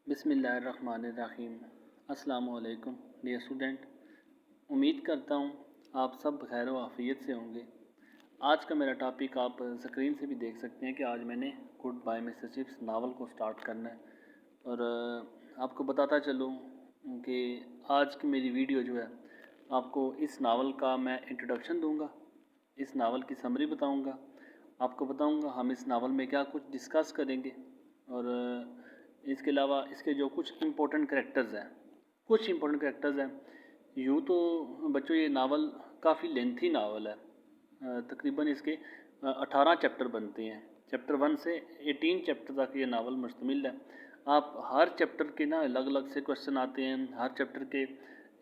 बिस्मिल्लाहिर्रहमानिर्रहीम। अस्सलामु अलैकुम डियर स्टूडेंट, उम्मीद करता हूँ आप सब खैर आफ़ियत से होंगे। आज का मेरा टॉपिक आप स्क्रीन से भी देख सकते हैं कि आज मैंने goodbye mister Chips novel को स्टार्ट करना है। और आपको बताता चलूँ कि आज की मेरी वीडियो जो है आपको इस नावल का मैं इंट्रोडक्शन दूँगा, इस नावल की समरी बताऊँगा, आपको बताऊँगा हम इस नावल में क्या कुछ डिस्कस करेंगे। और इसके अलावा इसके जो कुछ इम्पोर्टेंट करैक्टर्स हैं, यूँ तो बच्चों ये नावल काफ़ी लेंथी नावल है। तकरीबन इसके 18 चैप्टर बनते हैं। चैप्टर 1 से 18 चैप्टर तक ये नावल मुश्तमिल है। आप हर चैप्टर के ना अलग अलग से क्वेश्चन आते हैं, हर चैप्टर के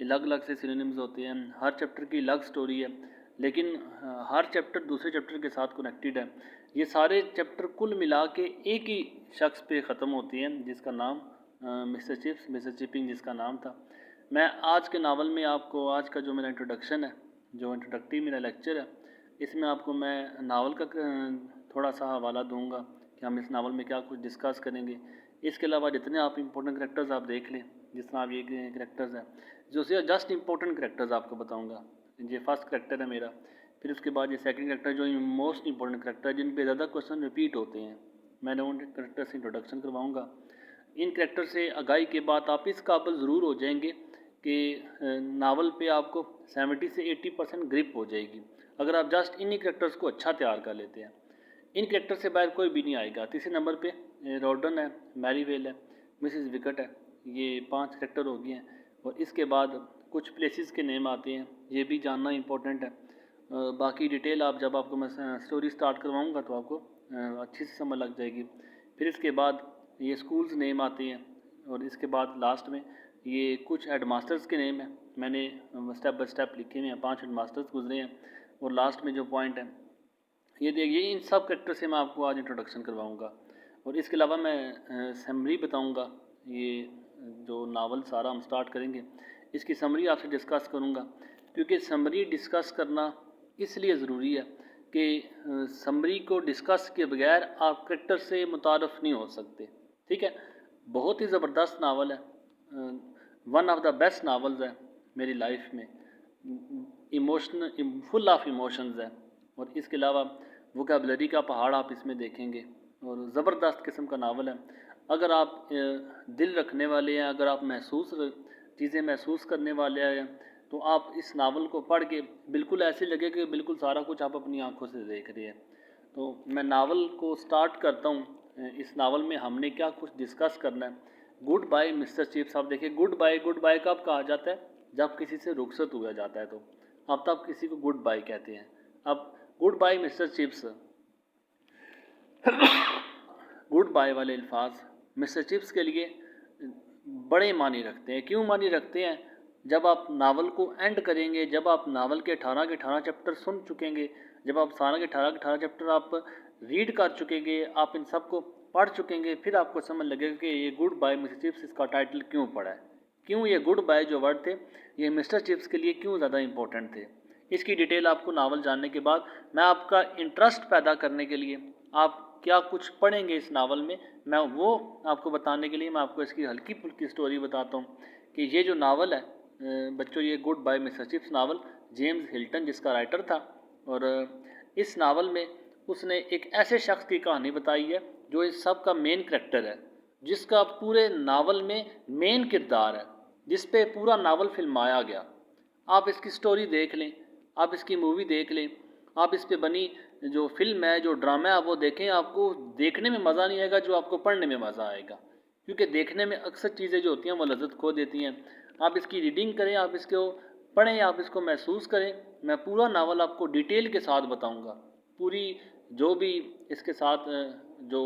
अलग अलग से सिनोनिम्स होते हैं, हर चैप्टर की अलग स्टोरी है, लेकिन हर चैप्टर दूसरे चैप्टर के साथ कनेक्टेड है। ये सारे चैप्टर कुल मिला के एक ही शख्स पे ख़त्म होती हैं जिसका नाम मिस्टर चिपिंग जिसका नाम था। मैं आज के नावल में आपको आज का जो मेरा इंट्रोडक्शन है, जो इंट्रोडक्टिव मेरा लेक्चर है, इसमें आपको मैं नावल का थोड़ा सा हवाला दूंगा कि हम इस नावल में क्या कुछ डिस्कस करेंगे। इसके अलावा जितने आप इंपॉर्टेंट करैक्टर्स आप देख लें, जिस तरह आप ये करैक्टर्स हैं, जो से जस्ट इंपॉर्टेंट करैक्टर्स आपको बताऊँगा। ये फर्स्ट करैक्टर है मेरा, फिर उसके बाद ये सेकंड करैक्टर जो मोस्ट इंपॉर्टेंट करैक्टर है जिन पे ज़्यादा क्वेश्चन रिपीट होते हैं, मैंने उन करैक्टर से इंट्रोडक्शन करवाऊँगा। इन करैक्टर से आगाही के बाद आप इस काबिल ज़रूर हो जाएंगे कि नावल पे आपको 70 से 80% ग्रिप हो जाएगी अगर आप जस्ट इन्हीं करैक्टर्स को अच्छा तैयार कर लेते हैं। इन करैक्टर से बाहर कोई भी नहीं आएगा। तीसरे नंबर पे रॉर्डन है, मैरीवेल है, मिसेस विकेट है, ये 5 करैक्टर हो गए हैं। और इसके बाद कुछ प्लेसेस के नेम आते हैं, ये भी जानना इम्पोर्टेंट है। बाकी डिटेल आप जब आपको मैं स्टोरी स्टार्ट करवाऊँगा तो आपको अच्छी से समझ लग जाएगी। फिर इसके बाद ये स्कूल्स नेम आते हैं और इसके बाद लास्ट में ये कुछ हेडमास्टर्स के नेम हैं। मैंने स्टेप बाय स्टेप लिखे हुए हैं, 5 हेडमास्टर्स गुजरे हैं। और लास्ट में जो पॉइंट है ये देखिए, इन सब कैरेक्टर से मैं आपको आज इंट्रोडक्शन करवाऊँगा। और इसके अलावा मैं समरी बताऊँगा। ये जो नावल सारा हम स्टार्ट करेंगे इसकी समरी आपसे डिस्कस करूँगा, क्योंकि समरी डिस्कस करना इसलिए ज़रूरी है कि समरी को डिस्कस के बगैर आप कैरेक्टर से मुतारफ़ नहीं हो सकते। ठीक है, बहुत ही ज़बरदस्त नावल है, one of the best novels है मेरी लाइफ में। फुल ऑफ इमोशंस है। और इसके अलावा वोकैबुलरी का पहाड़ आप इसमें देखेंगे और ज़बरदस्त किस्म का नावल है। अगर आप दिल रखने वाले हैं, अगर आप चीज़ें महसूस करने वाले हैं, तो आप इस नावल को पढ़ के बिल्कुल ऐसे लगे कि बिल्कुल सारा कुछ आप अपनी आंखों से देख रहे हैं। तो मैं नावल को स्टार्ट करता हूँ। इस नावल में हमने क्या कुछ डिस्कस करना है। गुड बाय मिस्टर चिप्स, आप देखिए गुड बाय कब कहा जाता है? जब किसी से रुखसत हुआ जाता है तो आप तब किसी को गुड बाय कहते हैं। अब goodbye mister Chips, goodbye वाले अल्फाज मिस्टर चिप्स के लिए बड़े मानी रखते हैं। क्यों मानी रखते हैं? जब आप नावल को एंड करेंगे, जब आप नावल के 18 के 18 चैप्टर सुन चुकेंगे, जब आप सारा के 18 के 18 चैप्टर आप रीड कर चुकेंगे, आप इन सब को पढ़ चुकेंगे, फिर आपको समझ लगेगा कि ये गुड बाय मिस्टर चिप्स इसका टाइटल क्यों पड़ा है, क्यों ये गुड बाय जो वर्ड थे ये मिस्टर चिप्स के लिए क्यों ज़्यादा इंपॉर्टेंट थे। इसकी डिटेल आपको नावल जानने के बाद मैं आपका इंटरेस्ट पैदा करने के लिए आप क्या कुछ पढ़ेंगे इस नावल में, मैं वो आपको बताने के लिए मैं आपको इसकी हल्की फुल्की स्टोरी बताता हूँ कि ये जो नावल है बच्चों, ये goodbye mister Chips novel James Hilton जिसका राइटर था, और इस नावल में उसने एक ऐसे शख्स की कहानी बताई है जो इस सब का मेन करैक्टर है, जिसका पूरे नावल में मेन किरदार है, जिस पे पूरा नावल फिल्माया गया। आप इसकी स्टोरी देख लें, आप इसकी मूवी देख लें, आप इस पे बनी जो फिल्म है, जो ड्रामा है, वो देखें। आपको देखने में मज़ा नहीं आएगा जो आपको पढ़ने में मज़ा आएगा, क्योंकि देखने में अक्सर चीज़ें जो होती हैं वो लज्जत खो देती हैं। आप इसकी रीडिंग करें, आप इसको पढ़ें, आप इसको महसूस करें। मैं पूरा नावल आपको डिटेल के साथ बताऊंगा, पूरी जो भी इसके साथ जो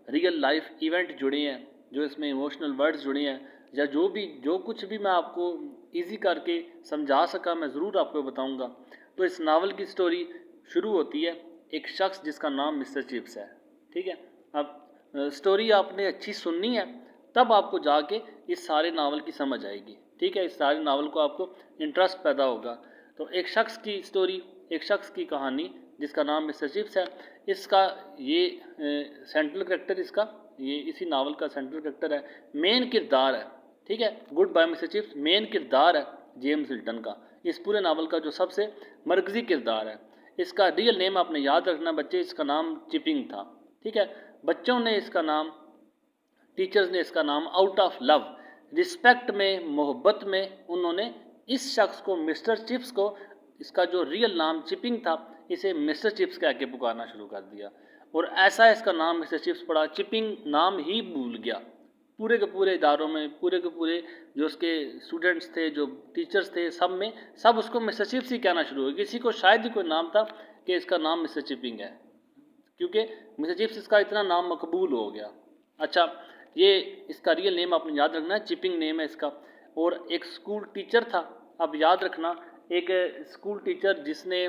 रियल लाइफ इवेंट जुड़े हैं, जो इसमें इमोशनल वर्ड्स जुड़े हैं, या जो कुछ भी मैं आपको इजी करके समझा सका मैं ज़रूर आपको बताऊंगा। तो इस नावल की स्टोरी शुरू होती है एक शख्स जिसका नाम मिस्टर चिप्स है। ठीक है, अब स्टोरी आपने अच्छी सुननी है, तब आपको जाके इस सारे नावल की समझ आएगी। ठीक है, इस सारे नावल को आपको इंटरेस्ट पैदा होगा। तो एक शख्स की स्टोरी, एक शख्स की कहानी जिसका नाम मिस्टर चिप्स है। इसका ये सेंट्रल करैक्टर इसका ये इसी नावल का सेंट्रल कैरेक्टर है, मेन किरदार है, ठीक है। Goodbye mister Chips main किरदार है जेम्स हिल्टन का, इस पूरे नावल का जो सबसे मरकजी किरदार है। इसका रियल नेम आपने याद रखना बच्चे, इसका नाम चिपिंग था, ठीक है। बच्चों ने इसका नाम, टीचर्स ने इसका नाम आउट ऑफ लव, रिस्पेक्ट में, मोहब्बत में उन्होंने इस शख्स को, मिस्टर चिप्स को, इसका जो रियल नाम चिपिंग था, इसे मिस्टर चिप्स कह के पुकारना शुरू कर दिया। और ऐसा इसका नाम मिस्टर चिप्स पड़ा, चिपिंग नाम ही भूल गया पूरे के पूरे इदारों में, पूरे के पूरे जो उसके स्टूडेंट्स थे, जो टीचर्स थे, सब में सब उसको मिस्टर चिप्स ही कहना शुरू हो गया। किसी को शायद ही कोई नाम था कि इसका नाम मिस्टर चिपिंग है, क्योंकि मिस्टर चिप्स इसका इतना नाम मकबूल हो गया। अच्छा, ये इसका रियल नेम आपने याद रखना है, चिपिंग नेम है इसका। और एक स्कूल टीचर था, अब याद रखना, एक स्कूल टीचर जिसने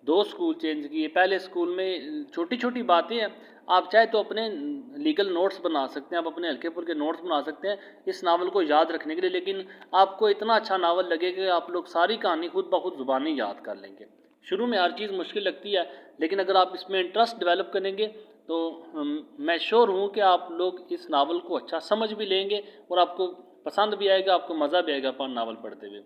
2 स्कूल चेंज किए। पहले स्कूल में छोटी छोटी बातें हैं, आप चाहे तो अपने लीगल नोट्स बना सकते हैं, आप अपने हल्के फुल्के नोट्स बना सकते हैं इस नावल को याद रखने के लिए, लेकिन आपको इतना अच्छा नावल लगेगा कि आप लोग सारी कहानी खुद ब खुद ज़ुबानी याद कर लेंगे। शुरू में हर चीज़ मुश्किल लगती है, लेकिन अगर आप इसमें इंटरेस्ट डेवलप करेंगे तो मैं श्योर हूँ कि आप लोग इस नावल को अच्छा समझ भी लेंगे और आपको पसंद भी आएगा, आपको मज़ा भी आएगा नावल पढ़ते हुए।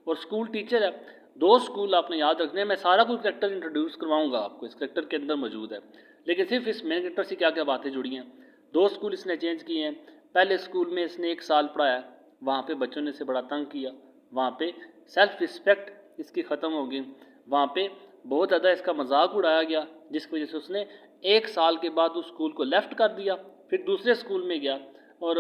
और स्कूल टीचर है, 2 स्कूल आपने याद रखने हैं। मैं सारा कुछ करेक्टर इंट्रोड्यूस करवाऊंगा आपको, इस करेक्टर के अंदर मौजूद है, लेकिन सिर्फ इस मेन करेक्टर से क्या क्या बातें जुड़ी हैं। 2 स्कूल इसने चेंज किए हैं। पहले स्कूल में इसने 1 साल पढ़ाया, वहाँ पे बच्चों ने इसे बड़ा तंग किया, वहाँ पे सेल्फ रिस्पेक्ट इसकी ख़त्म हो गई, वहाँ पे बहुत ज़्यादा इसका मजाक उड़ाया गया, जिसकी वजह से उसने 1 साल के बाद उस स्कूल को लेफ़्ट कर दिया। फिर दूसरे स्कूल में गया और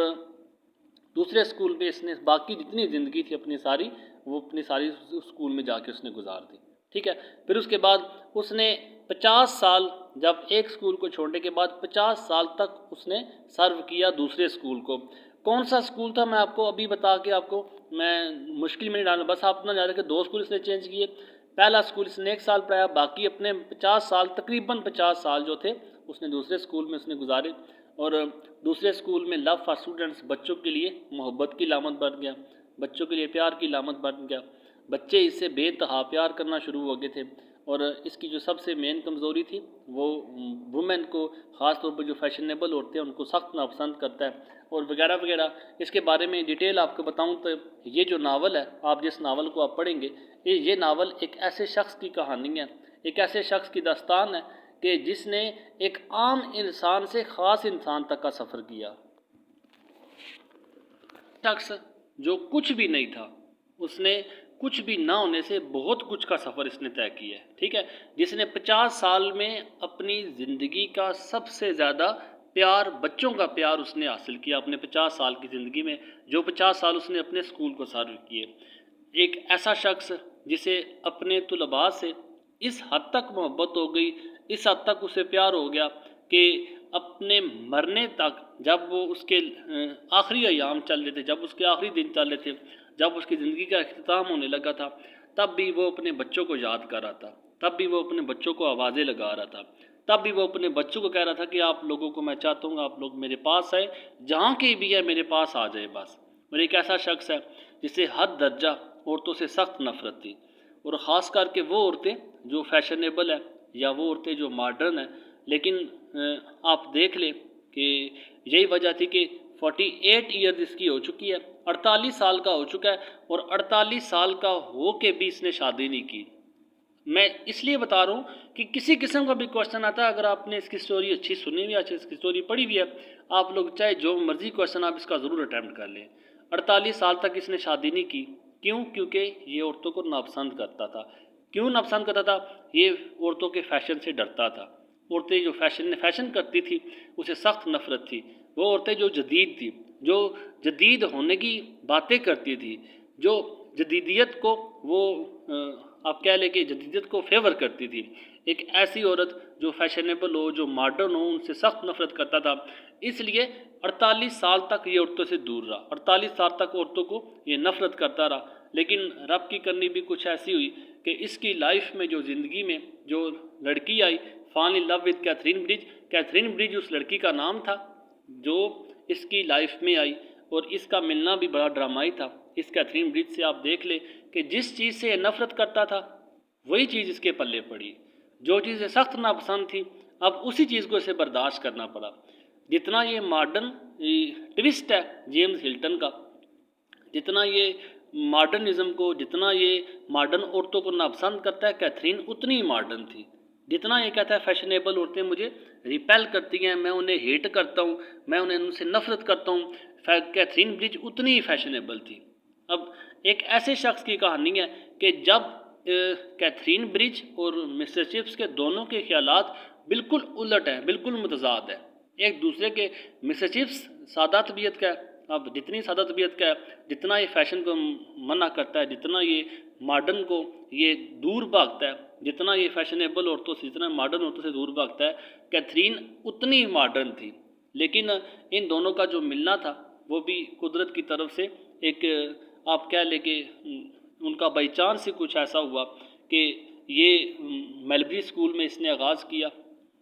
दूसरे स्कूल में इसने बाकी जितनी ज़िंदगी थी अपनी सारी, वो अपनी सारी स्कूल में जाके उसने गुजार दी, ठीक है। फिर उसके बाद उसने 50 साल, जब एक स्कूल को छोड़ने के बाद 50 साल तक उसने सर्व किया दूसरे स्कूल को। कौन सा स्कूल था मैं आपको अभी बता के आपको मैं मुश्किल में नहीं डालूँ, बस आप अपना याद रखें 2 स्कूल इसने चेंज किए। पहला स्कूल इसने 1 साल पढ़ाया, बाकी अपने 50 साल, तकरीबन 50 साल जो थे उसने दूसरे स्कूल में उसने गुजारे। और दूसरे स्कूल में लव फॉर स्टूडेंट्स, बच्चों के लिए मोहब्बत की लामत बन गया, बच्चों के लिए प्यार की लामत बन गया, बच्चे इससे बेतहा प्यार करना शुरू हो गए थे। और इसकी जो सबसे मेन कमज़ोरी थी वो वुमेन को, ख़ास तौर पर जो फैशनेबल औरतें हैं उनको सख्त नापसंद करता है और वगैरह वगैरह। इसके बारे में डिटेल आपको बताऊं तो ये जो नावल है, आप जिस नावल को आप पढ़ेंगे, ये नावल एक ऐसे शख्स की कहानी है, एक ऐसे शख्स की दास्तान है कि जिसने एक आम इंसान से ख़ास इंसान तक का सफ़र किया। शख्स जो कुछ भी नहीं था, उसने कुछ भी ना होने से बहुत कुछ का सफ़र इसने तय किया है, ठीक है। जिसने 50 साल में अपनी ज़िंदगी का सबसे ज़्यादा प्यार, बच्चों का प्यार उसने हासिल किया अपने 50 साल की ज़िंदगी में, जो 50 साल उसने अपने स्कूल को सर्व किए। एक ऐसा शख्स जिसे अपने तुलबा से इस हद तक मोहब्बत हो गई, इस हद तक उसे प्यार हो गया कि अपने मरने तक, जब वो उसके आखिरी अयाम चल रहे थे, जब उसके आखिरी दिन चल रहे थे, जब उसकी ज़िंदगी का अख्तिताम होने लगा था, तब भी वो अपने बच्चों को याद कर रहा था, तब भी वो अपने बच्चों को आवाज़ें लगा रहा था, तब भी वो अपने बच्चों को कह रहा था कि आप लोगों को मैं चाहता हूँ आप लोग मेरे पास आए, जहाँ के भी है मेरे पास आ जाए बस। और एक ऐसा शख्स है जिसे हद दर्जा औरतों से सख्त नफरत थी, और ख़ास करके वो औरतें जो फैशनेबल है या वो औरतें जो मॉडर्न है। लेकिन आप देख लें कि यही वजह थी कि 48 ईयर इसकी हो चुकी है, 48 साल का हो चुका है, और 48 साल का हो के भी इसने शादी नहीं की। मैं इसलिए बता रहा हूँ कि किसी किस्म का भी क्वेश्चन आता है, अगर आपने इसकी स्टोरी अच्छी सुनी हुई है, अच्छी इसकी स्टोरी पढ़ी हुई है, आप लोग चाहे जो मर्जी क्वेश्चन आप इसका ज़रूर अटैम्प्ट कर लें। 48 साल तक इसने शादी नहीं की, क्यों? क्योंकि ये औरतों को नापसंद करता था। क्यों नापसंद करता था? ये औरतों के फैशन से डरता था। औरतें जो फैशन करती थी उसे सख्त नफरत थी। वो औरतें जो जदीद थी, जो जदीद होने की बातें करती थी, जो जदीदियत को वो आप कह लें कि जदीदियत को फेवर करती थी, एक ऐसी औरत जो फैशनेबल हो, जो मॉडर्न हो, उनसे सख्त नफरत करता था। इसलिए 48 साल तक ये औरतों से दूर रहा, 48 साल तक औरतों को ये नफरत करता रहा। लेकिन रब की करनी भी कुछ ऐसी हुई कि इसकी लाइफ में जो ज़िंदगी में जो लड़की आई, fall in love with Catherine Bridge. Catherine Bridge उस लड़की का नाम था जो इसकी लाइफ में आई, और इसका मिलना भी बड़ा ड्रामाई था। इस कैथरीन ब्रिज से आप देख ले कि जिस चीज़ से नफरत करता था वही चीज़ इसके पल्ले पड़ी, जो चीज़ें सख्त नापसंद थी अब उसी चीज़ को इसे बर्दाश्त करना पड़ा। जितना ये मॉडर्न ट्विस्ट है जेम्स हिल्टन का, जितना ये मॉडर्निज्म को, जितना ये मॉडर्न औरतों को नापसंद करता है, कैथरीन उतनी ही मॉडर्न थी। जितना ये कहता है फैशनेबल औरतें मुझे रिपेल करती हैं, मैं उन्हें हेट करता हूँ, मैं उनसे नफरत करता हूँ, कैथरीन ब्रिज उतनी ही फैशनेबल थी। अब एक ऐसे शख्स की कहानी है कि जब कैथरीन ब्रिज और मिस्टर चिप्स के दोनों के ख्यालात बिल्कुल उलट हैं, बिल्कुल मुतजाद है एक दूसरे के। मिस्टर चिप्स सादा तबीयत का है, अब जितनी सादा तबीयत का है, जितना ये फैशन को मना करता है, जितना ये मॉडर्न को ये दूर भागता है, जितना ये फैशनेबल औरतों से, जितना मॉडर्न औरतों से दूर भागता है, कैथरीन उतनी मॉडर्न थी। लेकिन इन दोनों का जो मिलना था वो भी कुदरत की तरफ से एक आप कह लें कि उनका बाई चांस से कुछ ऐसा हुआ कि ये मेलबरी स्कूल में इसने आगाज़ किया,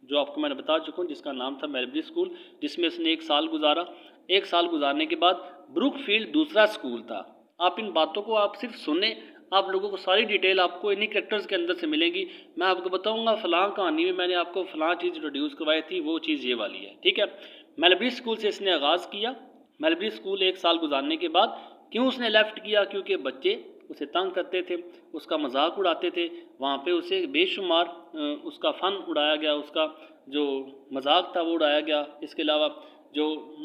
जो आपको मैंने बता चुका हूँ, जिसका नाम था मेलबरी स्कूल, जिसमें इसने 1 साल गुजारा। 1 साल गुजारने के बाद ब्रुकफील्ड दूसरा स्कूल था। आप इन बातों को आप सिर्फ सुने, आप लोगों को सारी डिटेल आपको इन्हीं कैरेक्टर्स के अंदर से मिलेगी। मैं आपको बताऊंगा फ़लाँ कहानी में मैंने आपको फ़लाँ चीज़ इंट्रोड्यूस करवाई थी, वो चीज़ ये वाली है, ठीक है। मेलबरी स्कूल से इसने आगाज़ किया। मेलबरी स्कूल 1 साल गुजारने के बाद क्यों उसने लेफ़्ट किया? क्योंकि बच्चे उसे तंग करते थे, उसका मजाक उड़ाते थे, वहाँ पे उसे बेशुमार उसका फ़न उड़ाया गया, उसका जो मजाक था वो उड़ाया गया। इसके अलावा जो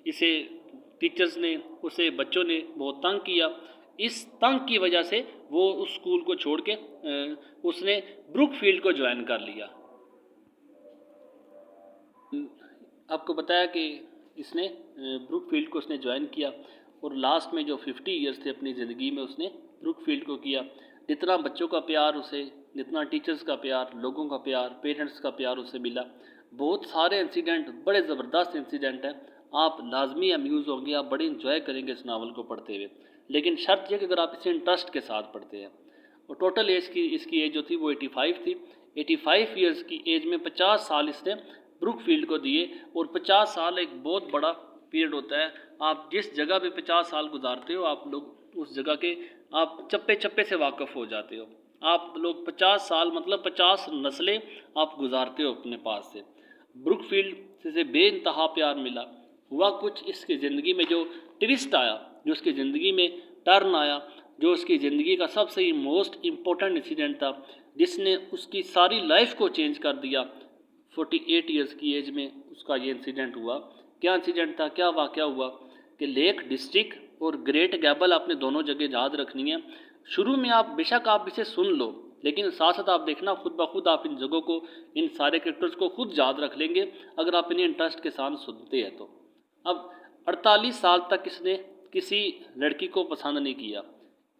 इसे टीचर्स ने, उसे बच्चों ने बहुत तंग किया। इस तंग की वजह से वो उस स्कूल को छोड़ के उसने ब्रुकफील्ड को ज्वाइन कर लिया। आपको बताया कि इसने ब्रुकफील्ड को उसने ज्वाइन किया और लास्ट में जो 50 ईयर्स थे अपनी ज़िंदगी में उसने ब्रुकफील्ड को किया। जितना बच्चों का प्यार उसे, जितना टीचर्स का प्यार, लोगों का प्यार, पेरेंट्स का प्यार उसे मिला। बहुत सारे इंसिडेंट, बड़े ज़बरदस्त इंसिडेंट हैं, आप लाजमी अम्यूज़ होंगे, आप बड़े इंजॉय करेंगे इस नावल को पढ़ते हुए। लेकिन शर्त यह कि अगर आप इसे इंटरेस्ट के साथ पढ़ते हैं। और टोटल एज की इसकी एज जो थी वो 85 थी। 85 ईयर्स की एज में 50 साल इसने ब्रुकफील्ड को दिए। और 50 साल एक बहुत बड़ा पीरियड होता है। आप जिस जगह पे 50 साल गुजारते हो, आप लोग उस जगह के आप चप्पे चप्पे से वाकिफ़ हो जाते हो। आप लोग 50 साल मतलब 50 नस्लें आप गुजारते हो अपने पास से। ब्रुकफील्ड से बेइंतहा प्यार मिला। हुआ कुछ इसकी ज़िंदगी में, जो ट्विस्ट आया, जो उसकी ज़िंदगी में टर्न आया, जो उसकी ज़िंदगी का सबसे मोस्ट इम्पोर्टेंट इंसिडेंट था, जिसने उसकी सारी लाइफ को चेंज कर दिया। 48 ईयर्स की एज में उसका ये इंसिडेंट हुआ। क्या इंसिडेंट था, क्या वाक़या हुआ कि लेक डिस्ट्रिक्ट और ग्रेट गैबल आपने दोनों जगह याद रखनी है। शुरू में आप बेशक आप इसे सुन लो, लेकिन साथ साथ आप देखना खुद ब खुद आप इन जगहों को, इन सारे कैरेक्टर्स को खुद याद रख लेंगे अगर आप इन्हें इंटरेस्ट के साथ सुनते हैं तो। अब 48 साल तक इसने किसी लड़की को पसंद नहीं किया।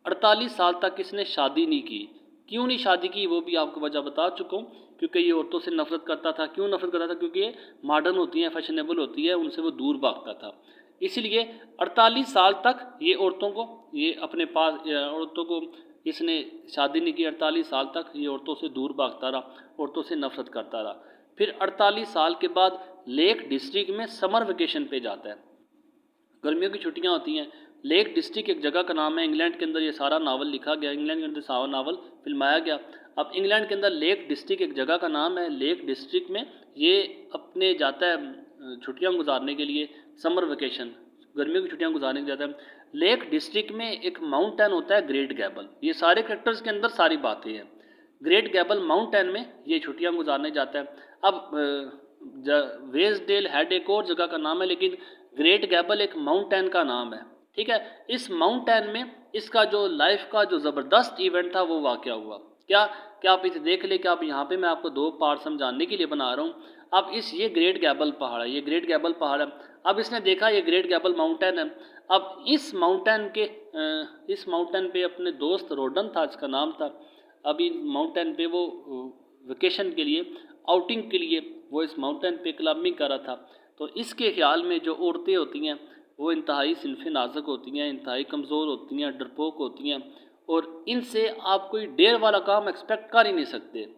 48 साल तक इसने शादी नहीं की। क्यों नहीं शादी की वो भी आपको वजह बता चुका हूँ। क्योंकि ये औरतों से नफरत करता था। क्यों नफरत करता था? क्योंकि ये मॉडर्न होती हैं, फैशनेबल होती है, उनसे वो दूर भागता था। इसलिए 48 साल तक ये औरतों को, ये अपने पास औरतों को इसने शादी नहीं की। 48 साल तक ये औरतों से दूर भागता रहा, औरतों से नफरत करता रहा। फिर 48 साल के बाद लेक डिस्ट्रिक्ट में समर वेकेशन पे जाता है। गर्मियों की छुट्टियां होती हैं। लेक डिस्ट्रिक्ट एक जगह का नाम है। इंग्लैंड के अंदर ये सारा नावल लिखा गया, इंग्लैंड के अंदर सारा नावल फिल्माया गया। अब इंग्लैंड के अंदर लेक डिस्ट्रिक्ट एक जगह का नाम है। लेक डिस्ट्रिक्ट में ये अपने जाता है छुट्टियां गुजारने के लिए, समर वेकेशन, गर्मियों की छुट्टियां गुजारने के जाता है। लेक डिस्ट्रिक्ट में एक माउंटेन होता है ग्रेट गैबल। ये सारे कैरेक्टर्स के अंदर सारी बातें हैं। ग्रेट गैबल माउंटेन में ये छुट्टियां गुजारने जाता है। अब वेस्डेल हेड एक और जगह का नाम है, लेकिन ग्रेट गैबल एक माउंटेन का नाम है, ठीक है। इस माउंटेन में इसका जो लाइफ का जो ज़बरदस्त इवेंट था वो वाक़या हुआ। क्या आप इसे देख ले कि आप यहाँ पे मैं आपको 2 पार्ट समझाने के लिए बना रहा हूँ। अब ये ग्रेट गैबल पहाड़ है, ये ग्रेट गैबल पहाड़ है। अब इसने देखा ये ग्रेट गैबल माउंटेन है। अब इस माउंटेन पे अपने दोस्त रोडन था, इसका नाम था। अभी माउंटेन पे वो वेकेशन के लिए, आउटिंग के लिए वो इस माउंटेन पे क्लाइंबिंग कर रहा था। तो इसके ख्याल में जो औरतें होती हैं वो इंतहाई सिनफ़े नाज़ुक होती हैं, इंतहाई कमज़ोर होती हैं, डरपोक होती हैं, और इनसे आप कोई डेयर वाला काम एक्सपेक्ट कर ही नहीं सकते।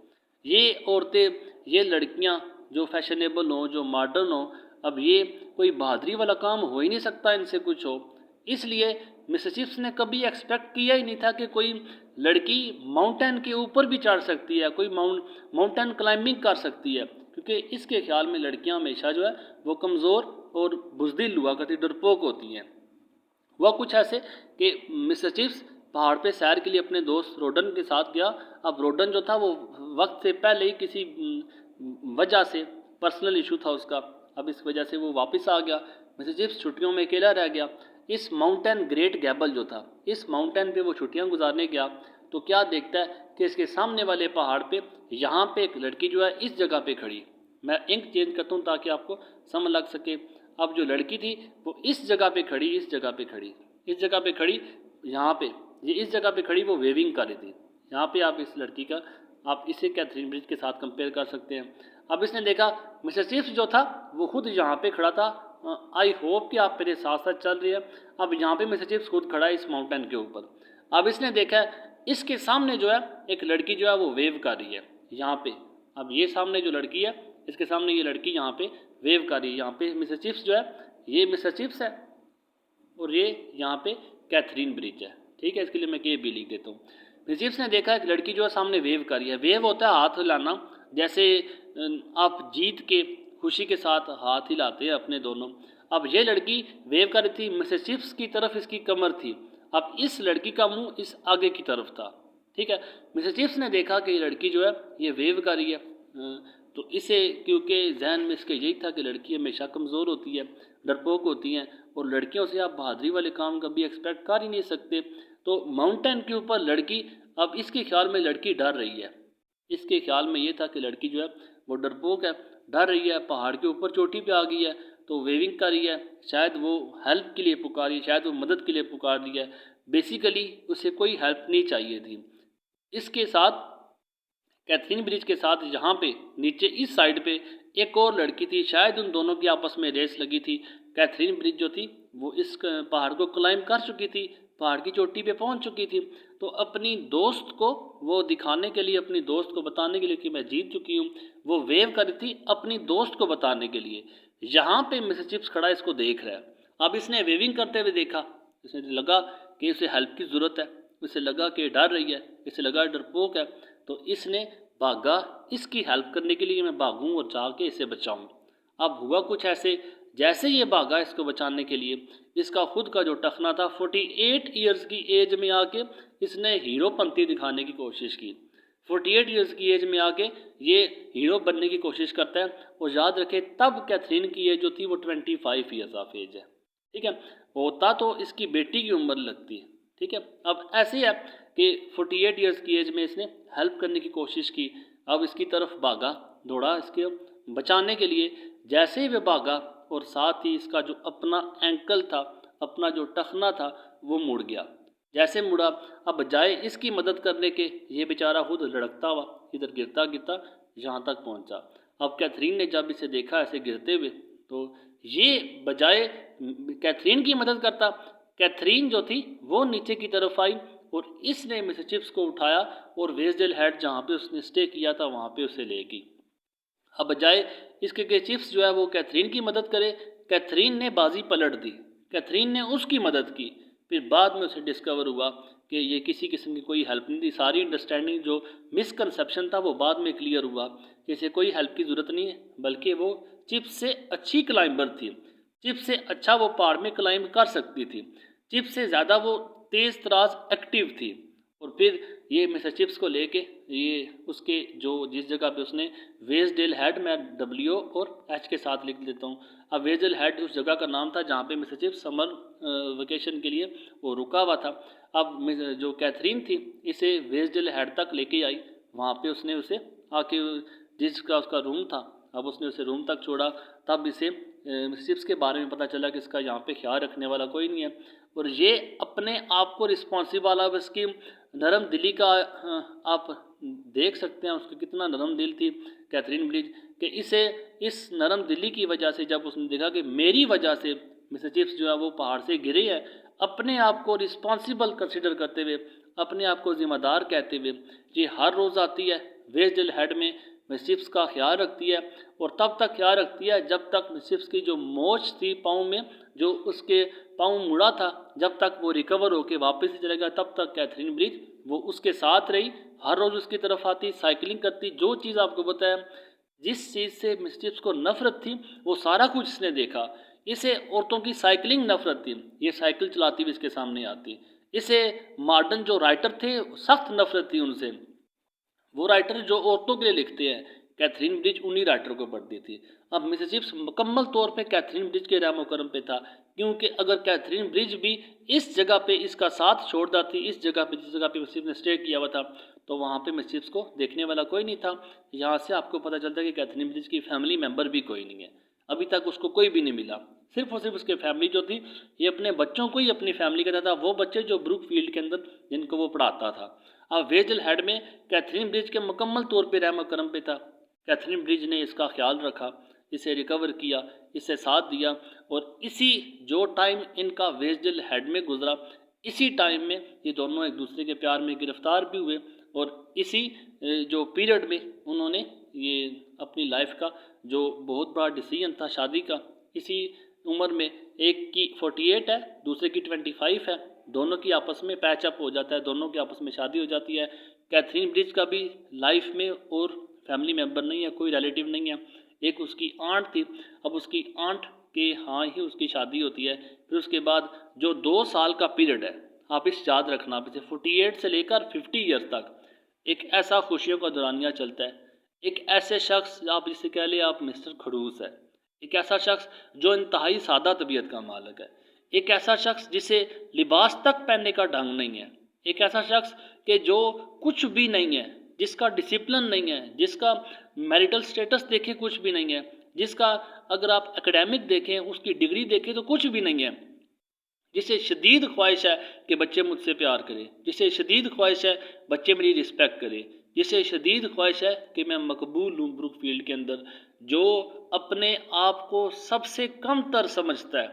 ये औरतें, ये लड़कियां जो फैशनेबल हों, जो मॉडर्न हों, अब ये कोई बहादुरी वाला काम हो ही नहीं सकता इनसे कुछ हो। इसलिए मिसेस चिप्स ने कभी एक्सपेक्ट किया ही नहीं था कि कोई लड़की माउंटेन के ऊपर भी चढ़ सकती है, कोई माउंटेन क्लाइंबिंग कर सकती है। क्योंकि इसके ख्याल में लड़कियां हमेशा जो है वो कमज़ोर और बुज़दिल हुआ करती, डरपोक होती हैं। वह कुछ ऐसे कि मिस्टर चिप्स पहाड़ पे सैर के लिए अपने दोस्त रोडन के साथ गया। अब रोडन जो था वो वक्त से पहले ही किसी वजह से पर्सनल इशू था उसका, अब इस वजह से वो वापस आ गया। मिस्टर चिप्स छुट्टियों में अकेला रह गया। इस माउंटेन ग्रेट गैबल जो था, इस माउंटेन पे वो छुट्टियां गुजारने गया तो क्या देखता है कि इसके सामने वाले पहाड़ पे यहाँ पे एक लड़की जो है इस जगह पे खड़ी। मैं इंक चेंज करता हूँ ताकि आपको समझ लग सके। अब जो लड़की थी वो इस जगह पे खड़ी, इस जगह पे खड़ी, इस जगह पे खड़ी, यहाँ पे ये इस जगह पे खड़ी वो वेविंग कर रही थी। यहाँ पे आप इस लड़की का आप इसे कैथरीन ब्रिज के साथ कंपेयर कर सकते हैं। अब इसने देखा मिस्टर चिप्स जो था वो खुद यहाँ पे खड़ा था। आई होप कि आप मेरे साथ साथ चल रही है। अब यहाँ पे मिस्टर चिप्स खुद खड़ा है इस माउंटेन के ऊपर। अब इसने देखा इसके सामने जो है एक लड़की जो है वो वेव कर रही है यहाँ पे। अब ये सामने जो लड़की है, इसके सामने ये लड़की यहाँ पे वेव कर रही है। यहाँ पे मिस्टर चिप्स जो है, ये मिस्टर चिप्स है और ये यहाँ पे कैथरीन ब्रिज है। ठीक है, इसके लिए मैं के भी लिख देता हूँ। मिस्टर चिप्स ने देखा एक लड़की जो है सामने वेव कर रही है। वेव होता है हाथ हिलाना, जैसे आप जीत के खुशी के साथ हाथ हिलाते हैं अपने दोनों। अब ये लड़की वेव कर रही थी, मिस्टर चिप्स की तरफ इसकी कमर थी। अब इस लड़की का मुंह इस आगे की तरफ था। ठीक है, मिस्टर चिप्स ने देखा कि ये लड़की जो है ये वेव कर रही है, तो इसे क्योंकि जहन में इसके यही था कि लड़की हमेशा कमज़ोर होती है, डरपोक होती हैं और लड़कियों से आप बहादुरी वाले काम कभी एक्सपेक्ट कर ही नहीं सकते। तो माउंटेन के ऊपर लड़की, अब इसके ख्याल में लड़की डर रही है। इसके ख्याल में ये था कि लड़की जो है वो डरपोक है, डर रही है, पहाड़ के ऊपर चोटी पे आ गई है तो वेविंग कर रही है। शायद वो हेल्प के लिए पुकार रही है, शायद वो मदद के लिए पुकार रही है। बेसिकली उसे कोई हेल्प नहीं चाहिए थी। इसके साथ कैथरीन ब्रिज के साथ यहाँ पे नीचे इस साइड पे एक और लड़की थी, शायद उन दोनों की आपस में रेस लगी थी। कैथरीन ब्रिज जो थी वो इस पहाड़ को क्लाइंब कर चुकी थी, पहाड़ की चोटी पे पहुंच चुकी थी। तो अपनी दोस्त को वो दिखाने के लिए, अपनी दोस्त को बताने के लिए कि मैं जीत चुकी हूँ, वो वेव करी थी अपनी दोस्त को बताने के लिए। यहाँ पे मिस्टर चिप्स खड़ा इसको देख रहा है। अब इसने वेविंग करते हुए देखा, इसे लगा कि उसे हेल्प की ज़रूरत है, उसे लगा कि डर रही है, इसे लगा डरपोक है, तो इसने भागा इसकी हेल्प करने के लिए, मैं भागूं और जाके इसे बचाऊं। अब हुआ कुछ ऐसे, जैसे ये भागा इसको बचाने के लिए, इसका खुद का जो टखना था 48 ईयर्स की एज में आके इसने हीरोपंती दिखाने की कोशिश की। 48 ईयर्स की एज में आके ये हीरो बनने की कोशिश करता है। और याद रखे तब कैथरीन की एज जो थी वो 25 ईयर्स ऑफ एज है। ठीक है, होता तो इसकी बेटी की उम्र लगती है। ठीक है, अब ऐसे है कि 48 ईयर्स की एज में इसने हेल्प करने की कोशिश की। अब इसकी तरफ भागा, दौड़ा इसके बचाने के लिए। जैसे ही वह भागा और साथ ही इसका जो अपना एंकल था, अपना जो टखना था वो मुड़ गया। जैसे मुड़ा, अब बजाय इसकी मदद करने के ये बेचारा खुद लड़कता हुआ इधर गिरता गिरता यहाँ तक पहुँचा। अब कैथरीन ने जब इसे देखा ऐसे गिरते हुए, तो ये बजाय कैथरीन की मदद करता, कैथरीन जो थी वो नीचे की तरफ आई और इसने मिस्टर चिप्स को उठाया और वेस्डेल हेड जहाँ पे उसने स्टे किया था वहाँ पे उसे ले गई। अब बजाय इसके कि चिप्स जो है वो कैथरीन की मदद करे, कैथरीन ने बाजी पलट दी, कैथरीन ने उसकी मदद की। फिर बाद में उसे डिस्कवर हुआ कि ये किसी किस्म की कोई हेल्प नहीं थी। सारी अंडरस्टैंडिंग जो मिसकंसेप्शन था वो बाद में क्लियर हुआ कि इसे कोई हेल्प की ज़रूरत नहीं है, बल्कि वो चिप्स से अच्छी क्लाइंबर थी, चिप्स से अच्छा वो पहाड़ में क्लाइंब कर सकती थी, चिप्स से ज़्यादा वो तेज़ तराज एक्टिव थी। और फिर ये मिस्टर चिप्स को लेके ये उसके जो जिस जगह पे उसने वेस्डेल हेड, मैं W और H के साथ लिख देता हूँ। अब वेस्डेल हेड उस जगह का नाम था जहाँ पे मिस्टर चिप्स समर वेकेशन के लिए वो रुका हुआ था। अब जो कैथरीन थी इसे वेस्डेल हेड तक लेके आई, वहाँ पे उसने उसे आके जिसका उसका रूम था, अब उसने उसे रूम तक छोड़ा। तब इसे चिप्स के बारे में पता चला कि इसका यहाँ पे ख्याल रखने वाला कोई नहीं है और ये अपने आप को रिस्पॉन्सिबल। अब इसकी नरम दिली का आप देख सकते हैं उसकी कितना नरम दिल थी कैथरीन ब्रिज, कि इसे इस नरम दिली की वजह से जब उसने देखा कि मेरी वजह से मिस्टर चिप्स जो है वो पहाड़ से गिरे हैं, अपने आप को रिस्पॉन्सिबल कंसिडर करते हुए, अपने आप को जिम्मेदार कहते हुए ये हर रोज़ आती है वेस्डेल हेड में, मिस्टर चिप्स का ख्याल रखती है। और तब तक ख्याल रखती है जब तक मिस्टर चिप्स की जो मोच थी पाँव में, जो उसके पाँव मुड़ा था, जब तक वो रिकवर होके वापस ही चलेगा तब तक कैथरीन ब्रिज वो उसके साथ रही, हर रोज़ उसकी तरफ आती, साइकिलिंग करती, जो चीज़ आपको बताया जिस चीज़ से मिस्टिप्स को नफ़रत थी वो सारा कुछ इसने देखा। इसे औरतों की साइकिलिंग नफ़रत थी, ये साइकिल चलाती हुई इसके सामने आती। इसे मॉडर्न जो राइटर थे सख्त नफ़रत थी उनसे। वो राइटर जो औरतों के लिए लिखते हैं, कैथरीन ब्रिज उन्हीं राइटर को पढ़ती थी। अब मिसिसिप्स मुकम्मल तौर पे कैथरीन ब्रिज के रहमो करम पे था, क्योंकि अगर कैथरीन ब्रिज भी इस जगह पे इसका साथ छोड़ देती, इस जगह पे जिस जगह पे मिसिसिप्स ने स्टे किया हुआ था, तो वहाँ पे मिसिसिप्स को देखने वाला कोई नहीं था। यहाँ से आपको पता चलता है कि कैथरीन ब्रिज की फैमिली मेम्बर भी कोई नहीं है, अभी तक उसको कोई भी नहीं मिला। सिर्फ और सिर्फ उसकी फैमिली जो थी, ये अपने बच्चों को ही अपनी फैमिली कहता था, वो बच्चे जो ब्रुक फील्ड के अंदर जिनको वो पढ़ाता था। अब वेजल हेड में कैथरीन ब्रिज के मुकम्मल तौर पे रहम करम पे था। कैथरीन ब्रिज ने इसका ख्याल रखा, इसे रिकवर किया, इसे साथ दिया, और इसी जो टाइम इनका वेजल हेड में गुजरा, इसी टाइम में ये दोनों एक दूसरे के प्यार में गिरफ्तार भी हुए, और इसी जो पीरियड में उन्होंने ये अपनी लाइफ का जो बहुत बड़ा डिसीजन था शादी का, इसी उम्र में, एक की 48 है, दूसरे की 25 है, दोनों की आपस में पैचअप हो जाता है, दोनों की आपस में शादी हो जाती है। कैथरीन ब्रिज का भी लाइफ में और फैमिली मेम्बर नहीं है, कोई रिलेटिव नहीं है। एक उसकी आंट थी, अब उसकी आंट के हाँ ही उसकी शादी होती है। फिर उसके बाद जो 2 साल का पीरियड है, आप इस याद रखना, आप इसे 48 से लेकर 50 ईयर्स तक एक ऐसा खुशियों का दौरानिया चलता है। एक ऐसे शख्स, आप जिसे कह ले आप मिस्टर खड़ूस है, एक ऐसा शख्स जो इंतहाई सादा तबीयत का मालिक है, एक ऐसा शख्स जिसे लिबास तक पहनने का ढंग नहीं है, एक ऐसा शख्स के जो कुछ भी नहीं है, जिसका डिसिप्लिन नहीं है, जिसका मैरिटल स्टेटस देखें कुछ भी नहीं है, जिसका अगर आप एकेडमिक देखें, उसकी डिग्री देखें तो कुछ भी नहीं है, जिसे शदीद ख्वाहिश है कि बच्चे मुझसे प्यार करें, जिसे शदीद ख्वाहिश है बच्चे मेरी रिस्पेक्ट करें, जिसे शदीद ख्वाहिश है कि मैं मकबूल हूँ ब्रुक फील्ड के अंदर, जो अपने आप को सबसे कम तर समझता है,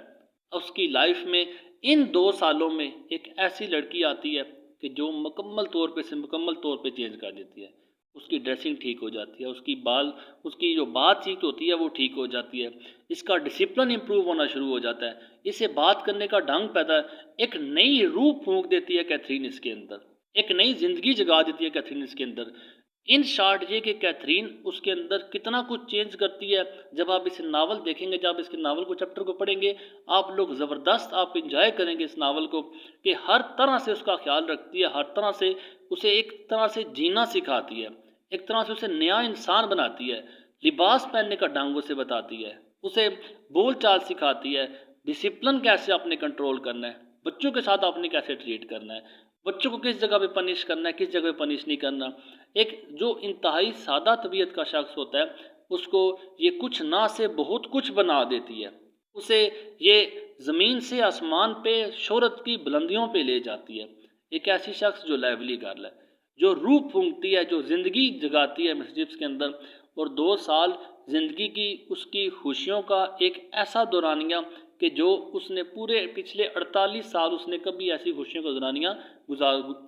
उसकी लाइफ में इन 2 सालों में एक ऐसी लड़की आती है कि जो मुकम्मल तौर पे से मुकम्मल तौर पे चेंज कर देती है। उसकी ड्रेसिंग ठीक हो जाती है, उसकी जो बातचीत होती है वो ठीक हो जाती है, इसका डिसिप्लिन इंप्रूव होना शुरू हो जाता है, इसे बात करने का ढंग पैदा, एक नई रूह फूंक देती है कैथरीन इसके अंदर, एक नई जिंदगी जगा देती है कैथरीन इसके अंदर। इन शॉर्ट ये कि कैथरीन उसके अंदर कितना कुछ चेंज करती है। जब आप इस नावल देखेंगे, जब इसके नावल को चैप्टर को पढ़ेंगे, आप लोग ज़बरदस्त आप इंजॉय करेंगे इस नावल को, कि हर तरह से उसका ख्याल रखती है, हर तरह से उसे एक तरह से जीना सिखाती है, एक तरह से उसे नया इंसान बनाती है, लिबास पहनने का ढंग उसे बताती है, उसे बोल चाल सिखाती है, डिसिप्लिन कैसे आपने कंट्रोल करना है, बच्चों के साथ आपने कैसे ट्रीट करना है, बच्चों को किस जगह पे पनिश करना है, किस जगह पे पनिश नहीं करना। एक जो इंतहाई सादा तबीयत का शख्स होता है, उसको ये कुछ ना से बहुत कुछ बना देती है, उसे ये ज़मीन से आसमान पे शोहरत की बुलंदियों पे ले जाती है। एक ऐसी शख्स जो लाइवली गर्ल है, जो रूह फूंकती है, जो ज़िंदगी जगाती है मिस्जिप्स के अंदर, और 2 साल ज़िंदगी की उसकी खुशियों का एक ऐसा दौरानिया कि जो उसने पूरे पिछले 48 साल उसने कभी ऐसी खुशियों का दौरानिया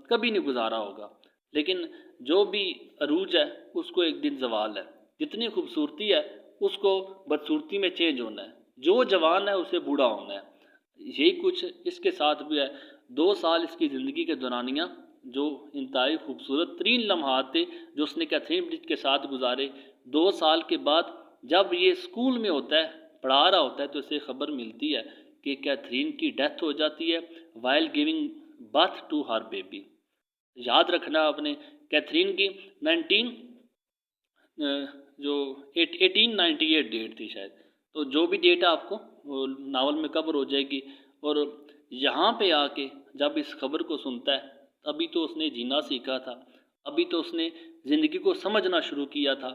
कभी नहीं गुजारा होगा। लेकिन जो भी अरूज है उसको एक दिन जवाल है, जितनी खूबसूरती है उसको बदसूरती में चेंज होना है, जो जवान है उसे बूढ़ा होना है। यही कुछ इसके साथ भी है। 2 साल इसकी ज़िंदगी के दौरानिया जो इंतहाई खूबसूरत तरीन लम्हात थे जो उसने कैथरीन ब्रिज के साथ गुजारे। 2 साल के बाद जब ये स्कूल में होता है, पढ़ा रहा होता है, तो इसे खबर मिलती है कि कैथरीन की डेथ हो जाती है while giving birth to her baby. याद रखना आपने, कैथरीन की 19 जो 1898 डेट थी शायद, तो जो भी डेट है आपको वो नावल में कवर हो जाएगी। और यहाँ पे आके जब इस खबर को सुनता है, अभी तो उसने जीना सीखा था, अभी तो उसने ज़िंदगी को समझना शुरू किया था,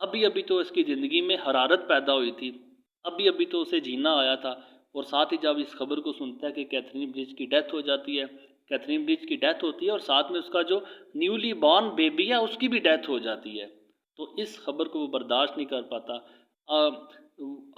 अभी अभी तो इसकी ज़िंदगी में हरारत पैदा हुई थी, अभी अभी तो उसे जीना आया था। और साथ ही जब इस खबर को सुनता है कि कैथरीन ब्रिज की डेथ हो जाती है, कैथरीन ब्रिज की डेथ होती है और साथ में उसका जो न्यूली बॉर्न बेबी है उसकी भी डेथ हो जाती है, तो इस खबर को वो बर्दाश्त नहीं कर पाता,